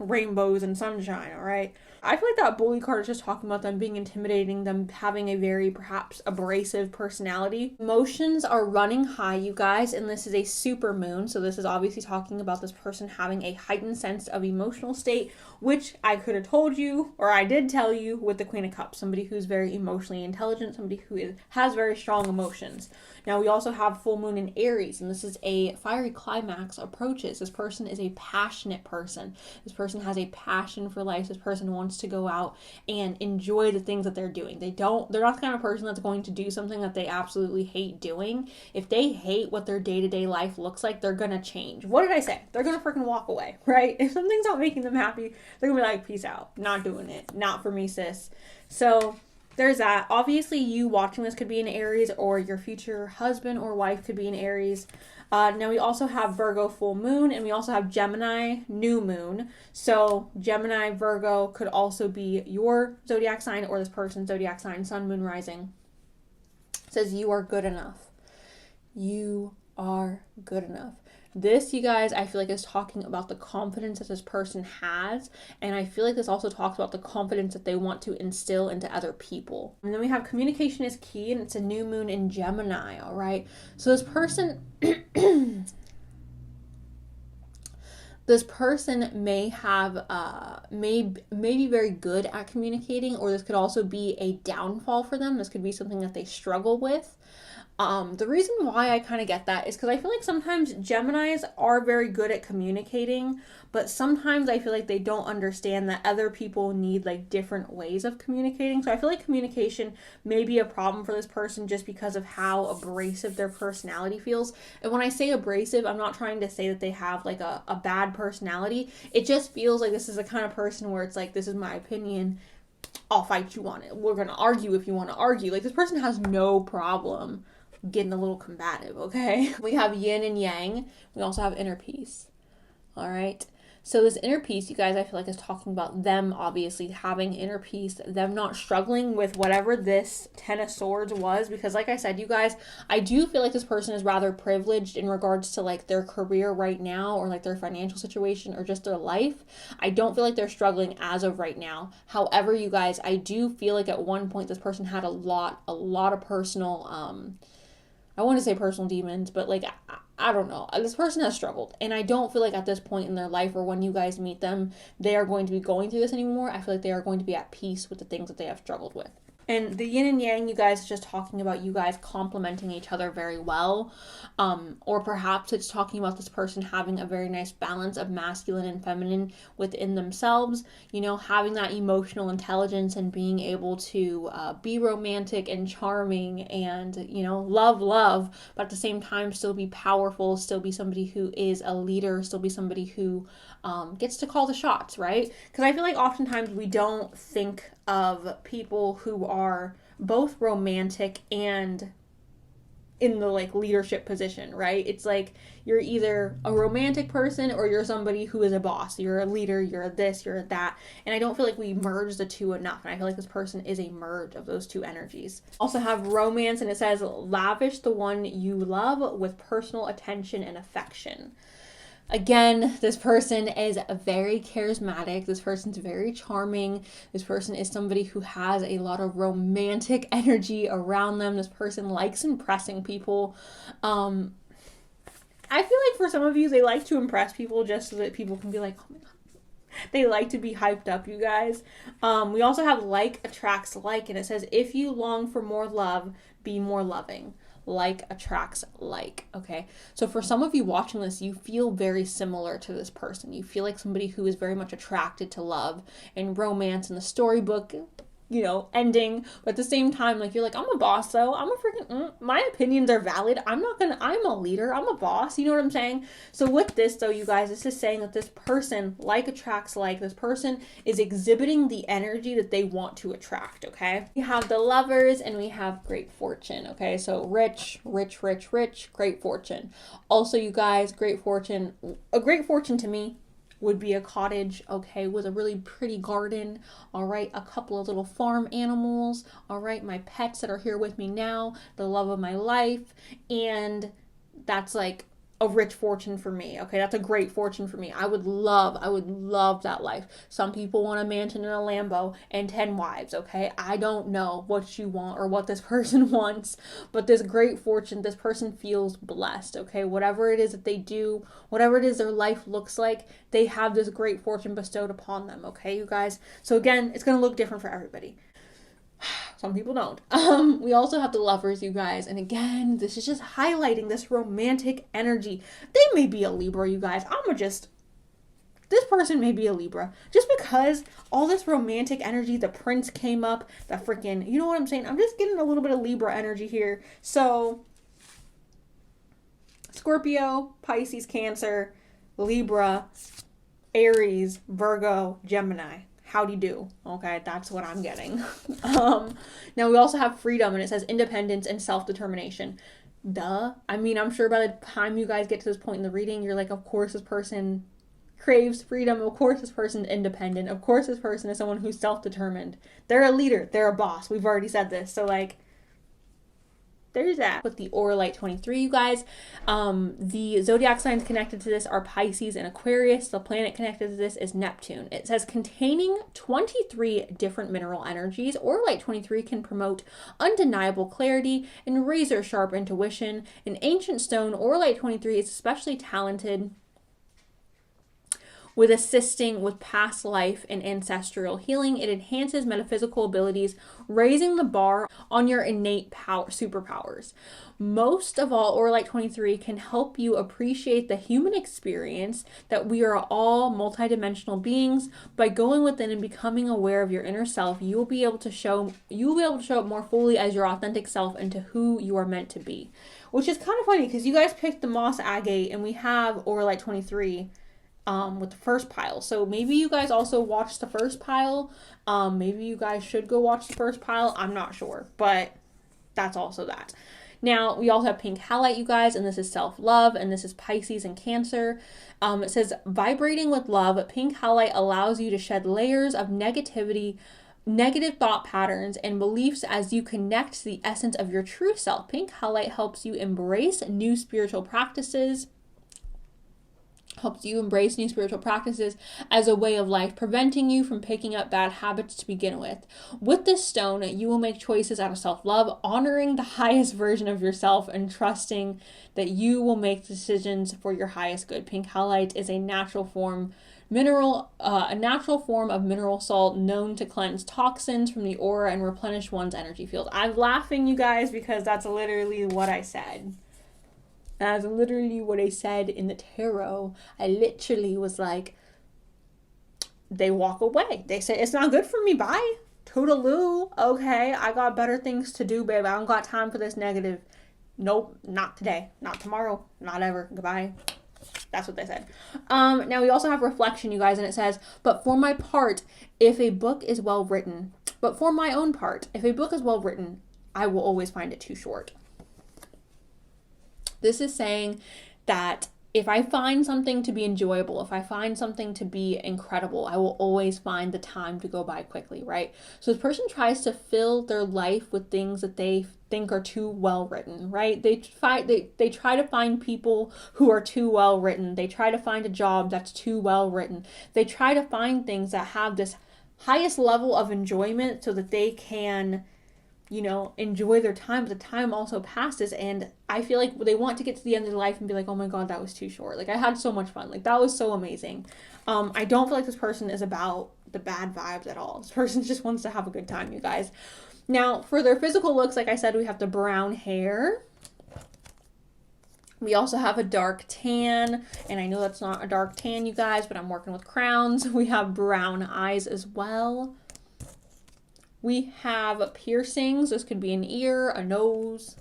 rainbows and sunshine, all right? I feel like that bully card is just talking about them being intimidating, them having a very perhaps abrasive personality. Emotions are running high, you guys, and this is a super moon, so this is obviously talking about this person having a heightened sense of emotional state, which I could have told you, or I did tell you, with the Queen of Cups, somebody who's very emotionally intelligent, somebody who has very strong emotions. Now, we also have full moon in Aries, and this is a fiery climax approaches. This person is a passionate person. This person has a passion for life. This person wants to go out and enjoy the things that they're doing. They're not the kind of person that's going to do something that they absolutely hate doing. If they hate what their day-to-day life looks like, they're going to change. What did I say? They're going to freaking walk away, right? If something's not making them happy, they're going to be like, peace out. Not doing it. Not for me, sis. So there's that. Obviously, you watching this could be in Aries, or your future husband or wife could be in Aries. Now we also have Virgo full moon, and we also have Gemini new moon. So Gemini, Virgo could also be your zodiac sign or this person's zodiac sign, sun, moon, rising. It says you are good enough. You are good enough. This, you guys, I feel like is talking about the confidence that this person has. And I feel like this also talks about the confidence that they want to instill into other people. And then we have communication is key, and it's a new moon in Gemini, all right? So this person... this person may have, may be very good at communicating, or this could also be a downfall for them. This could be something that they struggle with. The reason why I kind of get that is because I feel like sometimes Geminis are very good at communicating, but sometimes I feel like they don't understand that other people need like different ways of communicating. So I feel like communication may be a problem for this person just because of how abrasive their personality feels. And when I say abrasive, I'm not trying to say that they have like a bad personality. It just feels like this is the kind of person where it's like, this is my opinion, I'll fight you on it. We're going to argue if you want to argue. Like, this person has no problem getting a little combative, okay? We have yin and yang. We also have inner peace. All right. So this inner peace, you guys, I feel like is talking about them obviously having inner peace, them not struggling with whatever this Ten of Swords was. Because like I said, you guys, I do feel like this person is rather privileged in regards to like their career right now, or like their financial situation, or just their life. I don't feel like they're struggling as of right now. However, you guys, I do feel like at one point this person had a lot of personal, I want to say personal demons, but like, I don't know. This person has struggled, and I don't feel like at this point in their life, or when you guys meet them, they are going to be going through this anymore. I feel like they are going to be at peace with the things that they have struggled with. And the yin and yang, you guys, is just talking about you guys complementing each other very well. Or perhaps it's talking about this person having a very nice balance of masculine and feminine within themselves, you know, having that emotional intelligence and being able to be romantic and charming and, you know, love, but at the same time still be powerful, still be somebody who is a leader, still be somebody who gets to call the shots, right? Because I feel like oftentimes we don't think of people who are both romantic and in the like leadership position, right? It's like you're either a romantic person or you're somebody who is a boss. You're a leader, you're this, you're that. And I don't feel like we merge the two enough. And I feel like this person is a merge of those two energies. Also have romance, and it says lavish the one you love with personal attention and affection. Again, this person is very charismatic. This person's very charming. This person is somebody who has a lot of romantic energy around them. This person likes impressing people. I feel like for some of you, they like to impress people just so that people can be like, oh my God. They like to be hyped up, you guys. We also have like attracts like, and it says, if you long for more love, be more loving. Like attracts like, okay? So for some of you watching this, you feel very similar to this person. You feel like somebody who is very much attracted to love and romance and the storybook, you know, ending. But at the same time, like, you're like, I'm a boss though. I'm a freaking, my opinions are valid. I'm a leader. I'm a boss. You know what I'm saying? So with this though, you guys, this is saying that this person, like attracts like, this person is exhibiting the energy that they want to attract, okay? We have the Lovers and we have great fortune, okay? So rich, great fortune. Also, you guys, great fortune, a great fortune to me would be a cottage, okay, with a really pretty garden, all right, a couple of little farm animals, all right, my pets that are here with me now, the love of my life, and that's like a rich fortune for me, okay? That's a great fortune for me. I would love that life. Some people want a mansion and a Lambo and 10 wives, okay? I don't know what you want or what this person wants, but this great fortune, this person feels blessed, okay? Whatever it is that they do, whatever it is their life looks like, they have this great fortune bestowed upon them, okay, you guys? So again, it's gonna look different for everybody. Some people don't. We also have the Lovers, you guys. And again, this is just highlighting this romantic energy. They may be a Libra, you guys. This person may be a Libra. Just because all this romantic energy, the Prince came up, the freaking, you know what I'm saying? I'm just getting a little bit of Libra energy here. So, Scorpio, Pisces, Cancer, Libra, Aries, Virgo, Gemini. Howdy do. Okay, that's what I'm getting. Now we also have freedom, and it says independence and self-determination. Duh. I mean, I'm sure by the time you guys get to this point in the reading, you're like, of course this person craves freedom. Of course this person's independent. Of course this person is someone who's self-determined. They're a leader. They're a boss. We've already said this. So like, there's that. With the Aura Light 23, you guys, the zodiac signs connected to this are Pisces and Aquarius. The planet connected to this is Neptune. It says containing 23 different mineral energies. Aura Light 23 can promote undeniable clarity and razor sharp intuition. An ancient stone, Aura Light 23 is especially talented with assisting with past life and ancestral healing. It enhances metaphysical abilities, raising the bar on your innate superpowers. Most of all, Aura Light 23 can help you appreciate the human experience, that we are all multidimensional beings. By going within and becoming aware of your inner self, you will be able to show up more fully as your authentic self and to who you are meant to be. Which is kind of funny because you guys picked the Moss Agate and we have Aura Light 23 with the first pile. So maybe you guys also watched the first pile. Maybe you guys should go watch the first pile. I'm not sure, but that's also that. Now, we also have pink halite, you guys, and this is self-love, and this is Pisces and Cancer. It says, vibrating with love, pink halite allows you to shed layers of negative thought patterns and beliefs as you connect to the essence of your true self. Pink halite helps you embrace new spiritual practices, helps you embrace new spiritual practices as a way of life, preventing you from picking up bad habits to begin with. With this stone, you will make choices out of self-love, honoring the highest version of yourself and trusting that you will make decisions for your highest good. Pink halite is a natural form of mineral salt known to cleanse toxins from the aura and replenish one's energy field. I'm laughing, you guys, because that's literally what I said. That's literally what I said in the tarot. I literally was like, they walk away. They say, it's not good for me. Bye. Toodaloo. Okay, I got better things to do, babe. I don't got time for this negative. Nope, not today. Not tomorrow. Not ever. Goodbye. That's what they said. Now we also have reflection, you guys, and it says, but for my own part, if a book is well written, I will always find it too short. This is saying that if I find something to be enjoyable, if I find something to be incredible, I will always find the time to go by quickly, right? So this person tries to fill their life with things that they think are too well written, right? They try to find people who are too well written. They try to find a job that's too well written. They try to find things that have this highest level of enjoyment so that they can, you know, enjoy their time, but the time also passes, and I feel like they want to get to the end of their life and be like, oh my god, that was too short. Like, I had so much fun. Like, that was so amazing. I don't feel like this person is about the bad vibes at all. This person just wants to have a good time, you guys. Now, for their physical looks, like I said, we have the brown hair. We also have a dark tan, and I know that's not a dark tan, you guys, but I'm working with crowns. We have brown eyes as well. We have piercings. This could be an ear, a nose.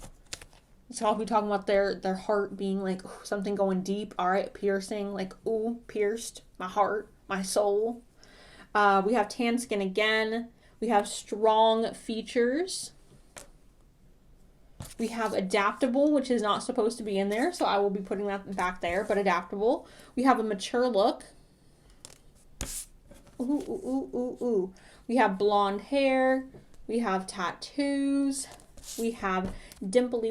So I'll be talking about their heart being like, ooh, something going deep. All right, piercing, like, ooh, pierced my heart, my soul. We have tan skin again. We have strong features. We have adaptable, which is not supposed to be in there, so I will be putting that back there, but adaptable. We have a mature look. Ooh, ooh, ooh, ooh, ooh. We have blonde hair, we have tattoos, we have dimples. We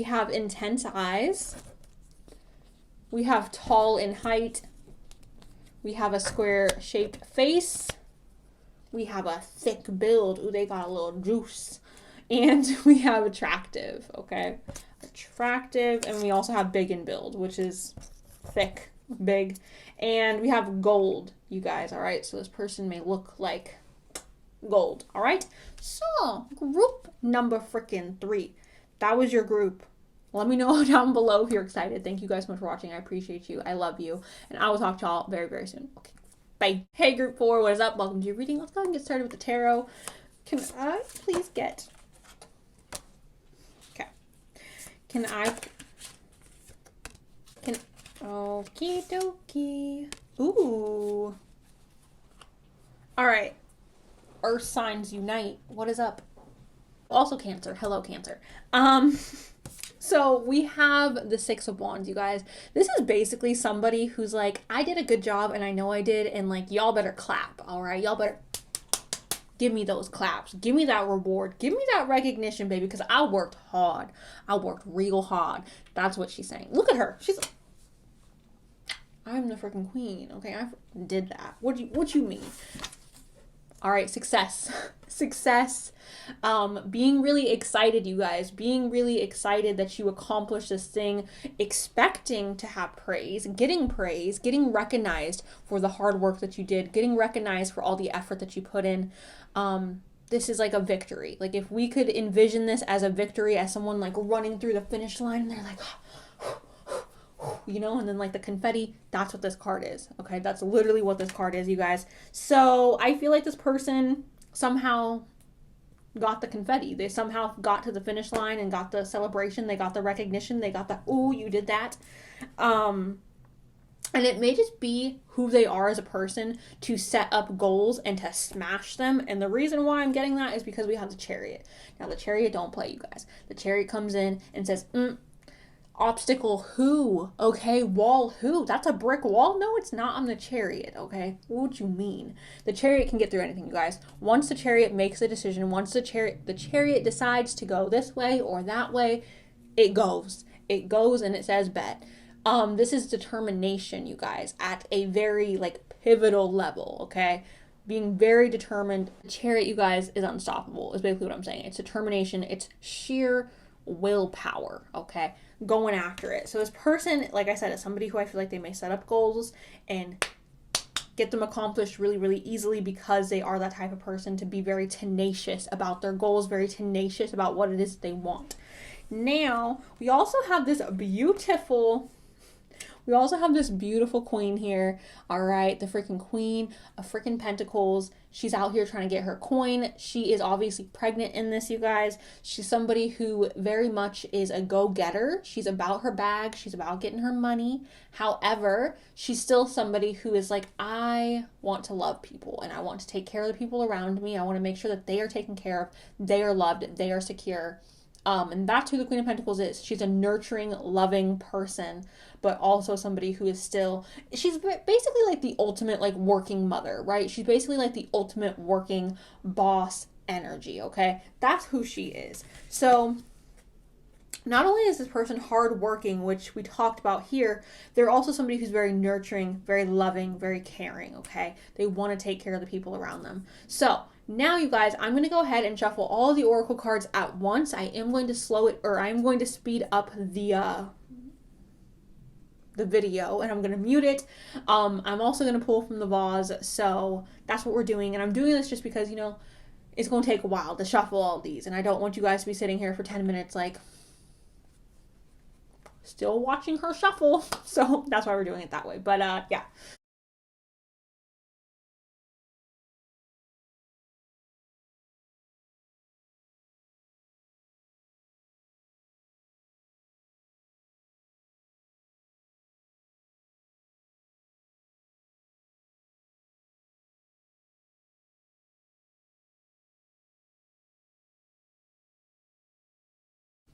have intense eyes, we have tall in height, we have a square-shaped face, we have a thick build, ooh, they got a little juice, and we have attractive, okay? Attractive, and we also have big in build, which is thick, big, and we have gold, you guys. All right, so this person may look like gold. All right, so group number freaking 3, that was your group. Let me know down below if you're excited. Thank you guys so much for watching. I appreciate you. I love you, and I will talk to y'all very, very soon. Okay, bye. Hey, group 4, what is up? Welcome to your reading. Let's go ahead and get started with the tarot. Can I please get, okay, okie dokie. Ooh. Alright. Earth signs unite. What is up? Also Cancer. Hello, Cancer. So we have the 6 of Wands, you guys. This is basically somebody who's like, I did a good job and I know I did, and like, y'all better clap, alright? Y'all better give me those claps. Give me that reward. Give me that recognition, baby, because I worked hard. I worked real hard. That's what she's saying. Look at her. She's like, I'm the freaking queen, okay? I did that. What you mean? All right, success. Success. Being really excited, you guys. Being really excited that you accomplished this thing. Expecting to have praise. Getting recognized for the hard work that you did. Getting recognized for all the effort that you put in. This is like a victory. Like, if we could envision this as a victory, as someone like running through the finish line and they're like, you know, and then like the confetti, that's what this card is. Okay, that's literally what this card is, you guys. So I feel like this person somehow got the confetti. They somehow got to the finish line and got the celebration. They got the recognition. They got the, ooh, you did that. And it may just be who they are as a person to set up goals and to smash them. And the reason why I'm getting that is because we have the Chariot. Now, the Chariot don't play, you guys. The Chariot comes in and says, obstacle who? Okay, wall who? That's a brick wall? No, it's not. I'm the Chariot, okay? What do you mean? The Chariot can get through anything, you guys. Once the Chariot makes a decision, once the Chariot decides to go this way or that way, it goes. it goes and it says bet. This is determination, you guys, at a very like pivotal level, okay? Being very determined. The Chariot, you guys, is unstoppable, is basically what I'm saying. It's determination, it's sheer willpower, okay? Going after it. So this person, like I said, is somebody who I feel like they may set up goals and get them accomplished really, really easily because they are that type of person to be very tenacious about their goals, very tenacious about what it is they want. Now, we also have this beautiful queen here, all right? The freaking queen of freaking pentacles. She's out here trying to get her coin. She is obviously pregnant in this, you guys. She's somebody who very much is a go-getter. She's about her bag. She's about getting her money. However, she's still somebody who is like, I want to love people and I want to take care of the people around me. I want to make sure that they are taken care of, they are loved, they are secure. And that's who the Queen of Pentacles is. She's a nurturing, loving person, but also somebody who is still, she's basically like the ultimate like working mother, right? She's basically like the ultimate working boss energy, okay? That's who she is. So not only is this person hardworking, which we talked about here, they're also somebody who's very nurturing, very loving, very caring, okay? They want to take care of the people around them. So now, you guys, I'm going to go ahead and shuffle all the oracle cards at once. I am going to slow it, or I'm going to speed up the video, and I'm going to mute it. I'm also going to pull from the vase, so that's what we're doing. And I'm doing this just because, you know, it's going to take a while to shuffle all these, and I don't want you guys to be sitting here for 10 minutes like still watching her shuffle. So that's why we're doing it that way. But yeah.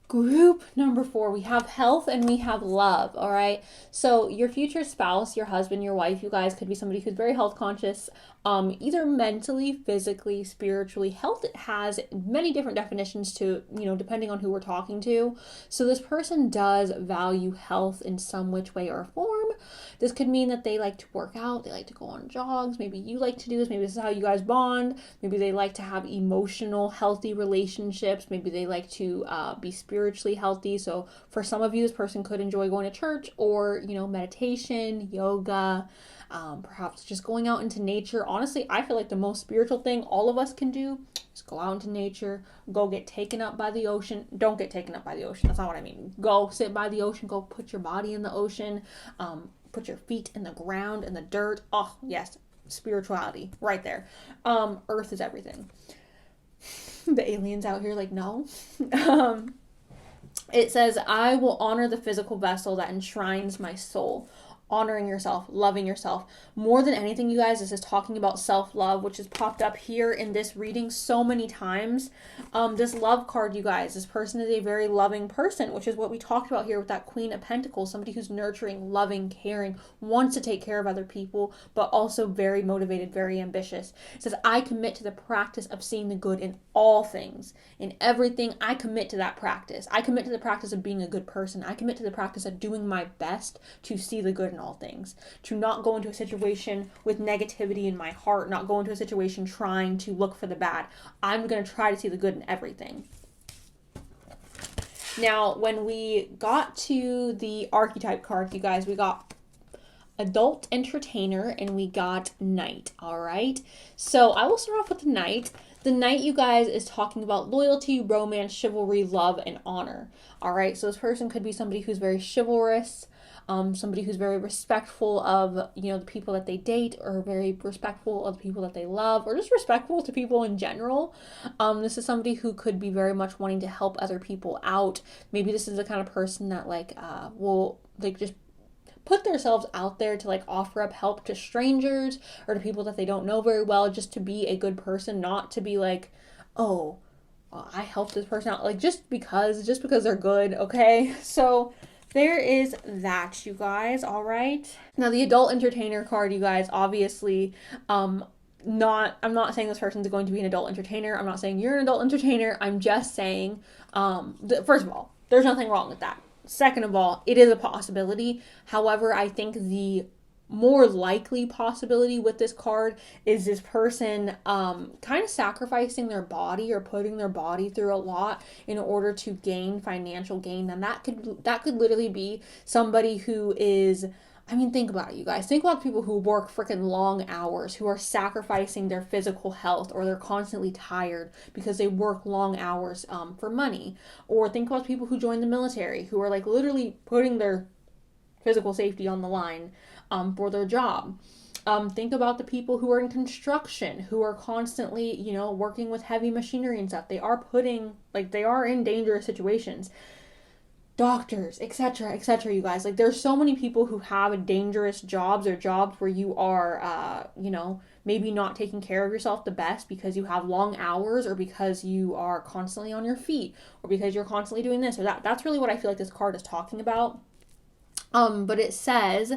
Group number 4, we have health and we have love, all right? So your future spouse, your husband, your wife, you guys could be somebody who's very health conscious, either mentally, physically, spiritually. Health has many different definitions to, you know, depending on who we're talking to. So this person does value health in some which way or form. This could mean that they like to work out, they like to go on jogs, maybe you like to do this, maybe this is how you guys bond, maybe they like to have emotional, healthy relationships, maybe they like to be spiritually healthy. So for some of you, this person could enjoy going to church or, you know, meditation, yoga, perhaps just going out into nature. Honestly, I feel like the most spiritual thing all of us can do is go out into nature, go get taken up by the ocean. Don't get taken up by the ocean. That's not what I mean. Go sit by the ocean, go put your body in the ocean, put your feet in the ground, in the dirt. Oh, yes, spirituality right there. Earth is everything. The aliens out here like, no. It says, I will honor the physical vessel that enshrines my soul. Honoring yourself, loving yourself. More than anything, you guys, this is talking about self-love, which has popped up here in this reading so many times. This love card, you guys, this person is a very loving person, which is what we talked about here with that Queen of Pentacles, somebody who's nurturing, loving, caring, wants to take care of other people, but also very motivated, very ambitious. It says, I commit to the practice of seeing the good in all things, in everything. I commit to that practice. I commit to the practice of being a good person. I commit to the practice of doing my best to see the good in all things, to not go into a situation with negativity in my heart, not go into a situation trying to look for the bad. I'm going to try to see the good in everything. Now, when we got to the archetype card, you guys, we got adult entertainer and we got knight, all right? So I will start off with the knight. The knight, you guys, is talking about loyalty, romance, chivalry, love, and honor, all right? So this person could be somebody who's very chivalrous, somebody who's very respectful of, you know, the people that they date, or very respectful of the people that they love, or just respectful to people in general. This is somebody who could be very much wanting to help other people out. Maybe this is the kind of person that like will like just put themselves out there to like offer up help to strangers or to people that they don't know very well, just to be a good person, not to be like, oh, I helped this person out, like just because they're good, okay? So there is that, you guys, all right? Now, the adult entertainer card, you guys, obviously, I'm not saying this person's going to be an adult entertainer. I'm not saying you're an adult entertainer. I'm just saying, first of all, there's nothing wrong with that. second of all, it is a possibility. However, I think the more likely possibility with this card is this person kind of sacrificing their body or putting their body through a lot in order to gain financial gain. And that could literally be somebody who is, I mean, think about it, you guys. Think about people who work freaking long hours, who are sacrificing their physical health, or they're constantly tired because they work long hours for money. Or think about people who join the military, who are like literally putting their physical safety on the line for their job. Think about the people who are in construction, who are constantly, you know, working with heavy machinery and stuff. They are in dangerous situations. Doctors, etc., you guys. Like, there's so many people who have dangerous jobs, or jobs where you are, you know, maybe not taking care of yourself the best because you have long hours, or because you are constantly on your feet, or because you're constantly doing this or that. That's really what I feel like this card is talking about. But it says,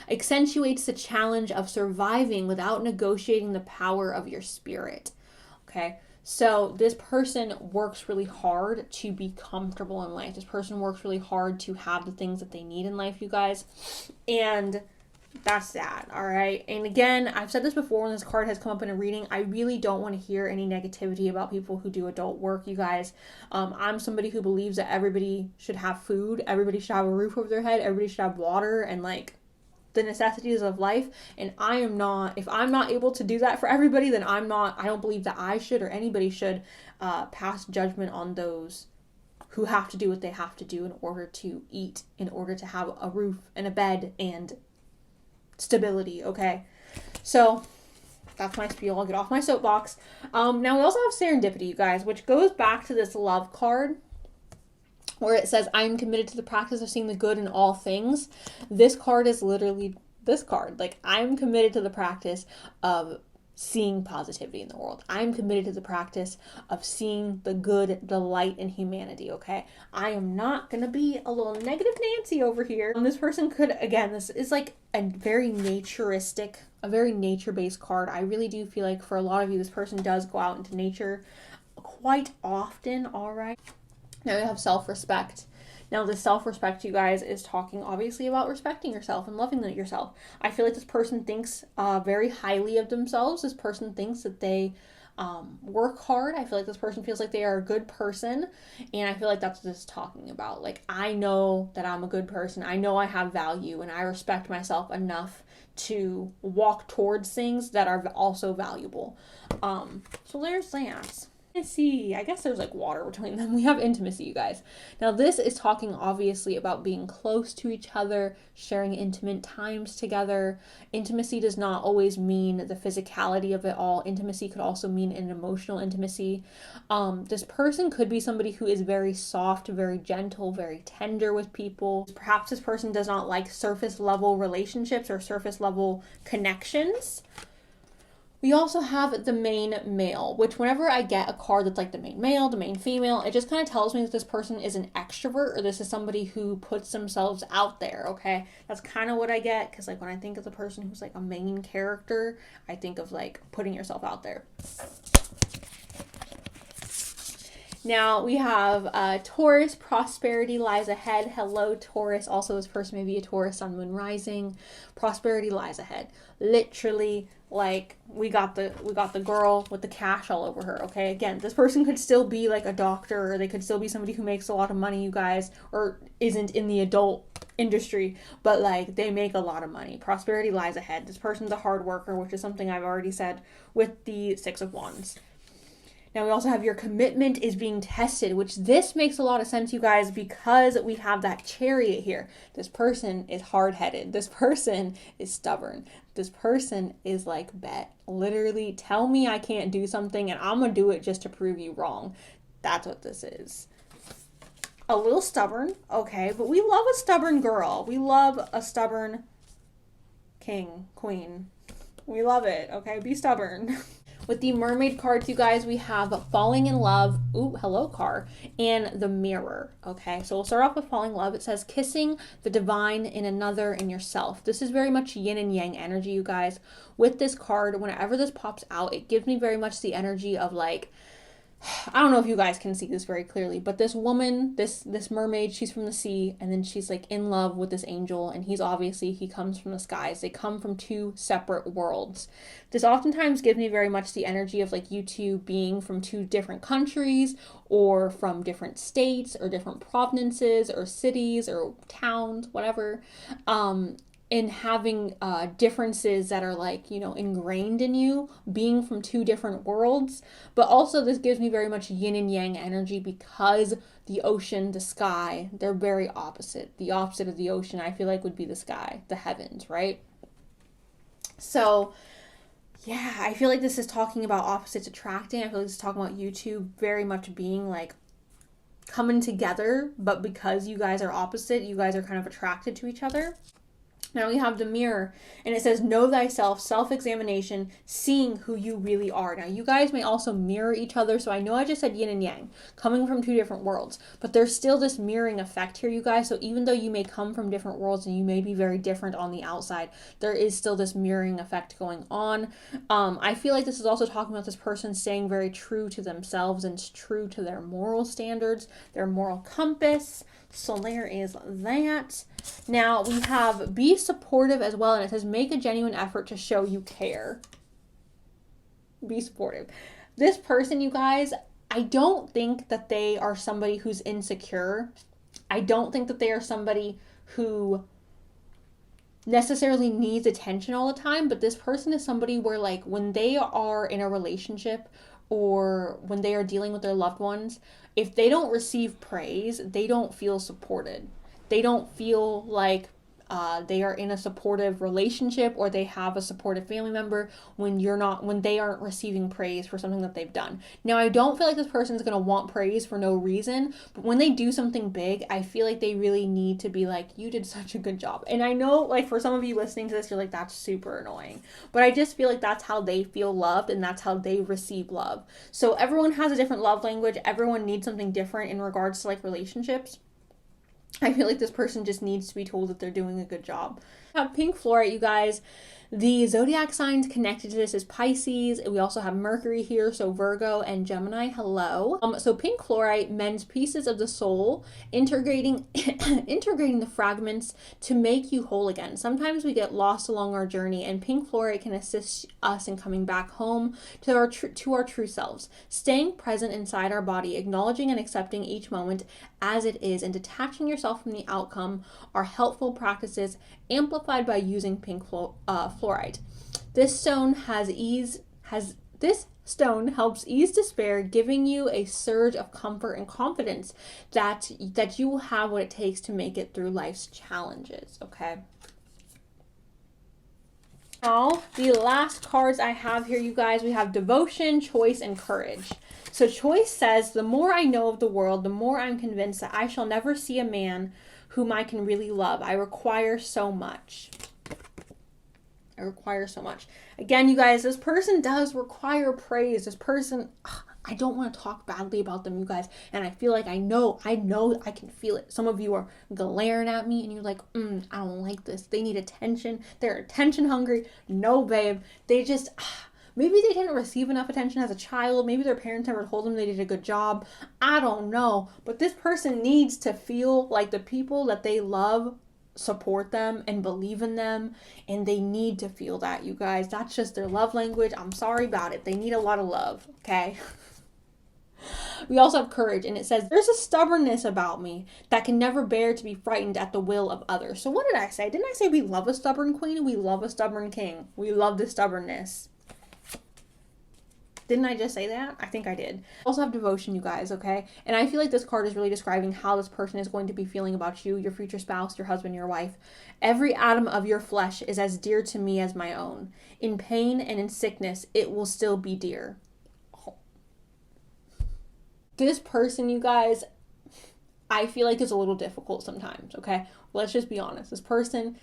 accentuates the challenge of surviving without negotiating the power of your spirit. Okay, so this person works really hard to be comfortable in life. This person works really hard to have the things that they need in life, you guys. And that's that, all right? And again, I've said this before when this card has come up in a reading, I really don't want to hear any negativity about people who do adult work, you guys. I'm somebody who believes that everybody should have food, everybody should have a roof over their head, everybody should have water, and like the necessities of life. And if I'm not able to do that for everybody, then I don't believe that I should, or anybody should, pass judgment on those who have to do what they have to do in order to eat, in order to have a roof and a bed and stability. Okay, so that's my spiel. I'll get off my soapbox. Now we also have serendipity, you guys, which goes back to this love card where it says, I am committed to the practice of seeing the good in all things. This card is literally this card. Like, I'm committed to the practice of seeing positivity in the world. I'm committed to the practice of seeing the good, the light in humanity, okay? I am not going to be a little negative Nancy over here. This person could, again, this is like a very naturistic, a very nature-based card. I really do feel like for a lot of you, this person does go out into nature quite often, all right? Now we have self-respect. Now, this self-respect, you guys, is talking obviously about respecting yourself and loving yourself. I feel like this person thinks very highly of themselves. This person thinks that they work hard. I feel like this person feels like they are a good person. And I feel like that's what this is talking about. Like, I know that I'm a good person. I know I have value, and I respect myself enough to walk towards things that are also valuable. So there's that. Intimacy. I guess there's like water between them. We have intimacy, you guys. Now this is talking obviously about being close to each other, sharing intimate times together. Intimacy does not always mean the physicality of it all. Intimacy could also mean an emotional intimacy. This person could be somebody who is very soft, very gentle, very tender with people. Perhaps this person does not like surface level relationships or surface level connections. We also have the main male, which whenever I get a card that's like the main male, the main female, it just kind of tells me that this person is an extrovert, or this is somebody who puts themselves out there, okay? That's kind of what I get, because like when I think of the person who's like a main character, I think of like putting yourself out there. Now we have Taurus, prosperity lies ahead. Hello, Taurus. Also, this person may be a Taurus sun, moon, rising. Prosperity lies ahead. Literally, like we got the girl with the cash all over her. Okay, again, this person could still be like a doctor, or they could still be somebody who makes a lot of money, you guys, or isn't in the adult industry, but like they make a lot of money. Prosperity lies ahead. This person's a hard worker, which is something I've already said with the Six of Wands. Now we also have your commitment is being tested, which this makes a lot of sense, you guys, because we have that Chariot here. This person is hard-headed. This person is stubborn. This person is like, bet. Literally, tell me I can't do something and I'm going to do it just to prove you wrong. That's what this is. A little stubborn, okay, but we love a stubborn girl. We love a stubborn king, queen. We love it, okay? Be stubborn. With the mermaid cards, you guys, we have falling in love, ooh, hello car, and the mirror, okay? So we'll start off with falling in love. It says kissing the divine in another and yourself. This is very much yin and yang energy, you guys. With this card, whenever this pops out, it gives me very much the energy of like I don't know if you guys can see this very clearly, but this woman, this mermaid, she's from the sea, and then she's like in love with this angel, and he comes from the skies. They come from two separate worlds. This oftentimes gives me very much the energy of like you two being from two different countries, or from different states, or different provinces, or cities, or towns, whatever. And having differences that are like, you know, ingrained in you, being from two different worlds. But also this gives me very much yin and yang energy, because the ocean, the sky, they're very opposite. The opposite of the ocean, I feel like, would be the sky, the heavens, right? So yeah, I feel like this is talking about opposites attracting. I feel like this is talking about you two very much being like coming together, but because you guys are opposite, you guys are kind of attracted to each other. Now we have the mirror, and it says, know thyself, self-examination, seeing who you really are. Now you guys may also mirror each other, so I know I just said yin and yang, coming from two different worlds, but there's still this mirroring effect here, you guys. So even though you may come from different worlds and you may be very different on the outside, there is still this mirroring effect going on. I feel like this is also talking about this person staying very true to themselves and true to their moral standards, their moral compass. So there is that. Now we have be supportive as well, and it says make a genuine effort to show you care. Be supportive. This person, you guys, I don't think that they are somebody who's insecure. I don't think that they are somebody who necessarily needs attention all the time, but this person is somebody where like when they are in a relationship or when they are dealing with their loved ones, if they don't receive praise, they don't feel supported. They don't feel like they are in a supportive relationship, or they have a supportive family member when they aren't receiving praise for something that they've done. Now, I don't feel like this person is going to want praise for no reason, but when they do something big, I feel like they really need to be like, you did such a good job. And I know, like, for some of you listening to this, you're like, that's super annoying. But I just feel like that's how they feel loved, and that's how they receive love. So everyone has a different love language. Everyone needs something different in regards to, like, relationships. I feel like this person just needs to be told that they're doing a good job. I have pink fluorite, you guys. The zodiac signs connected to this is Pisces. We also have Mercury here, so Virgo and Gemini. Hello. So pink fluorite mends pieces of the soul, integrating the fragments to make you whole again. Sometimes we get lost along our journey, and pink fluorite can assist us in coming back home to our true selves, staying present inside our body, acknowledging and accepting each moment as it is, and detaching yourself from the outcome are helpful practices amplified by using pink fluorite. This stone helps ease despair, giving you a surge of comfort and confidence that you will have what it takes to make it through life's challenges. Okay. Now, the last cards I have here, you guys, we have devotion, choice, and courage. So choice says, the more I know of the world, the more I'm convinced that I shall never see a man whom I can really love. I require so much. Again, you guys, this person does require praise. This person, I don't want to talk badly about them, you guys. And I feel like I know, I can feel it. Some of you are glaring at me and you're like, I don't like this. They need attention. They're attention hungry. No, babe. They just, maybe they didn't receive enough attention as a child. Maybe their parents never told them they did a good job. I don't know. But this person needs to feel like the people that they love support them and believe in them, and they need to feel that, you guys. That's just their love language. I'm sorry about it. They need a lot of love, okay? We also have courage, and it says, there's a stubbornness about me that can never bear to be frightened at the will of others. So what did I say? Didn't I say we love a stubborn queen? We love a stubborn king. We love the stubbornness. Didn't I just say that? I think I did. Also have devotion, you guys, okay? And I feel like this card is really describing how this person is going to be feeling about you, your future spouse, your husband, your wife. Every atom of your flesh is as dear to me as my own. In pain and in sickness, it will still be dear. Oh. This person, you guys, I feel like is a little difficult sometimes, okay? Let's just be honest. This person,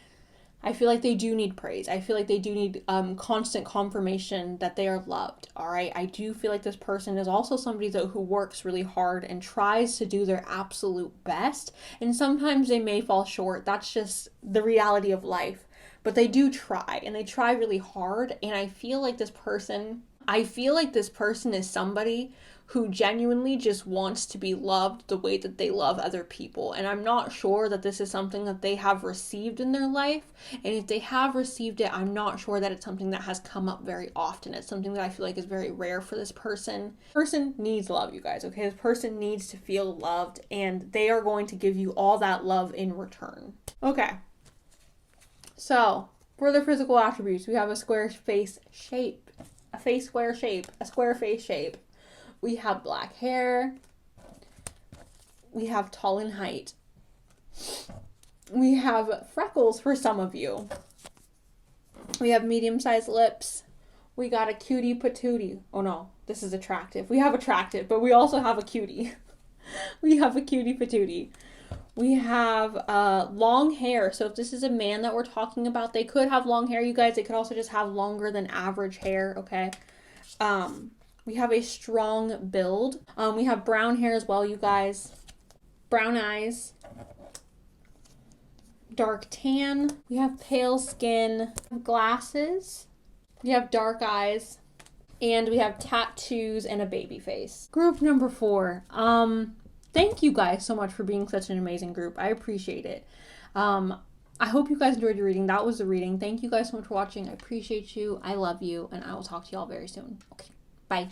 I feel like they do need praise. I feel like they do need constant confirmation that they are loved, all right? I do feel like this person is also somebody, though, who works really hard and tries to do their absolute best. And sometimes they may fall short. That's just the reality of life. But they do try, and they try really hard. And I feel like this person, I feel like this person is somebody who genuinely just wants to be loved the way that they love other people. And I'm not sure that this is something that they have received in their life. And if they have received it, I'm not sure that it's something that has come up very often. It's something that I feel like is very rare for this person. This person needs love, you guys, okay? This person needs to feel loved, and they are going to give you all that love in return. Okay. So, for the physical attributes, we have a square face shape. A face square shape. A square face shape. We have black hair. We have tall in height. We have freckles for some of you. We have medium-sized lips. We got a cutie patootie. Oh no, this is attractive. We have attractive, but we also have a cutie. We have a cutie patootie. We have long hair. So if this is a man that we're talking about, they could have long hair, you guys. They could also just have longer than average hair, okay? We have a strong build. We have brown hair as well, you guys. Brown eyes. Dark tan. We have pale skin. Glasses. We have dark eyes. And we have tattoos and a baby face. Group number 4. Thank you guys so much for being such an amazing group. I appreciate it. I hope you guys enjoyed your reading. That was the reading. Thank you guys so much for watching. I appreciate you. I love you. And I will talk to y'all very soon. Okay. Bye.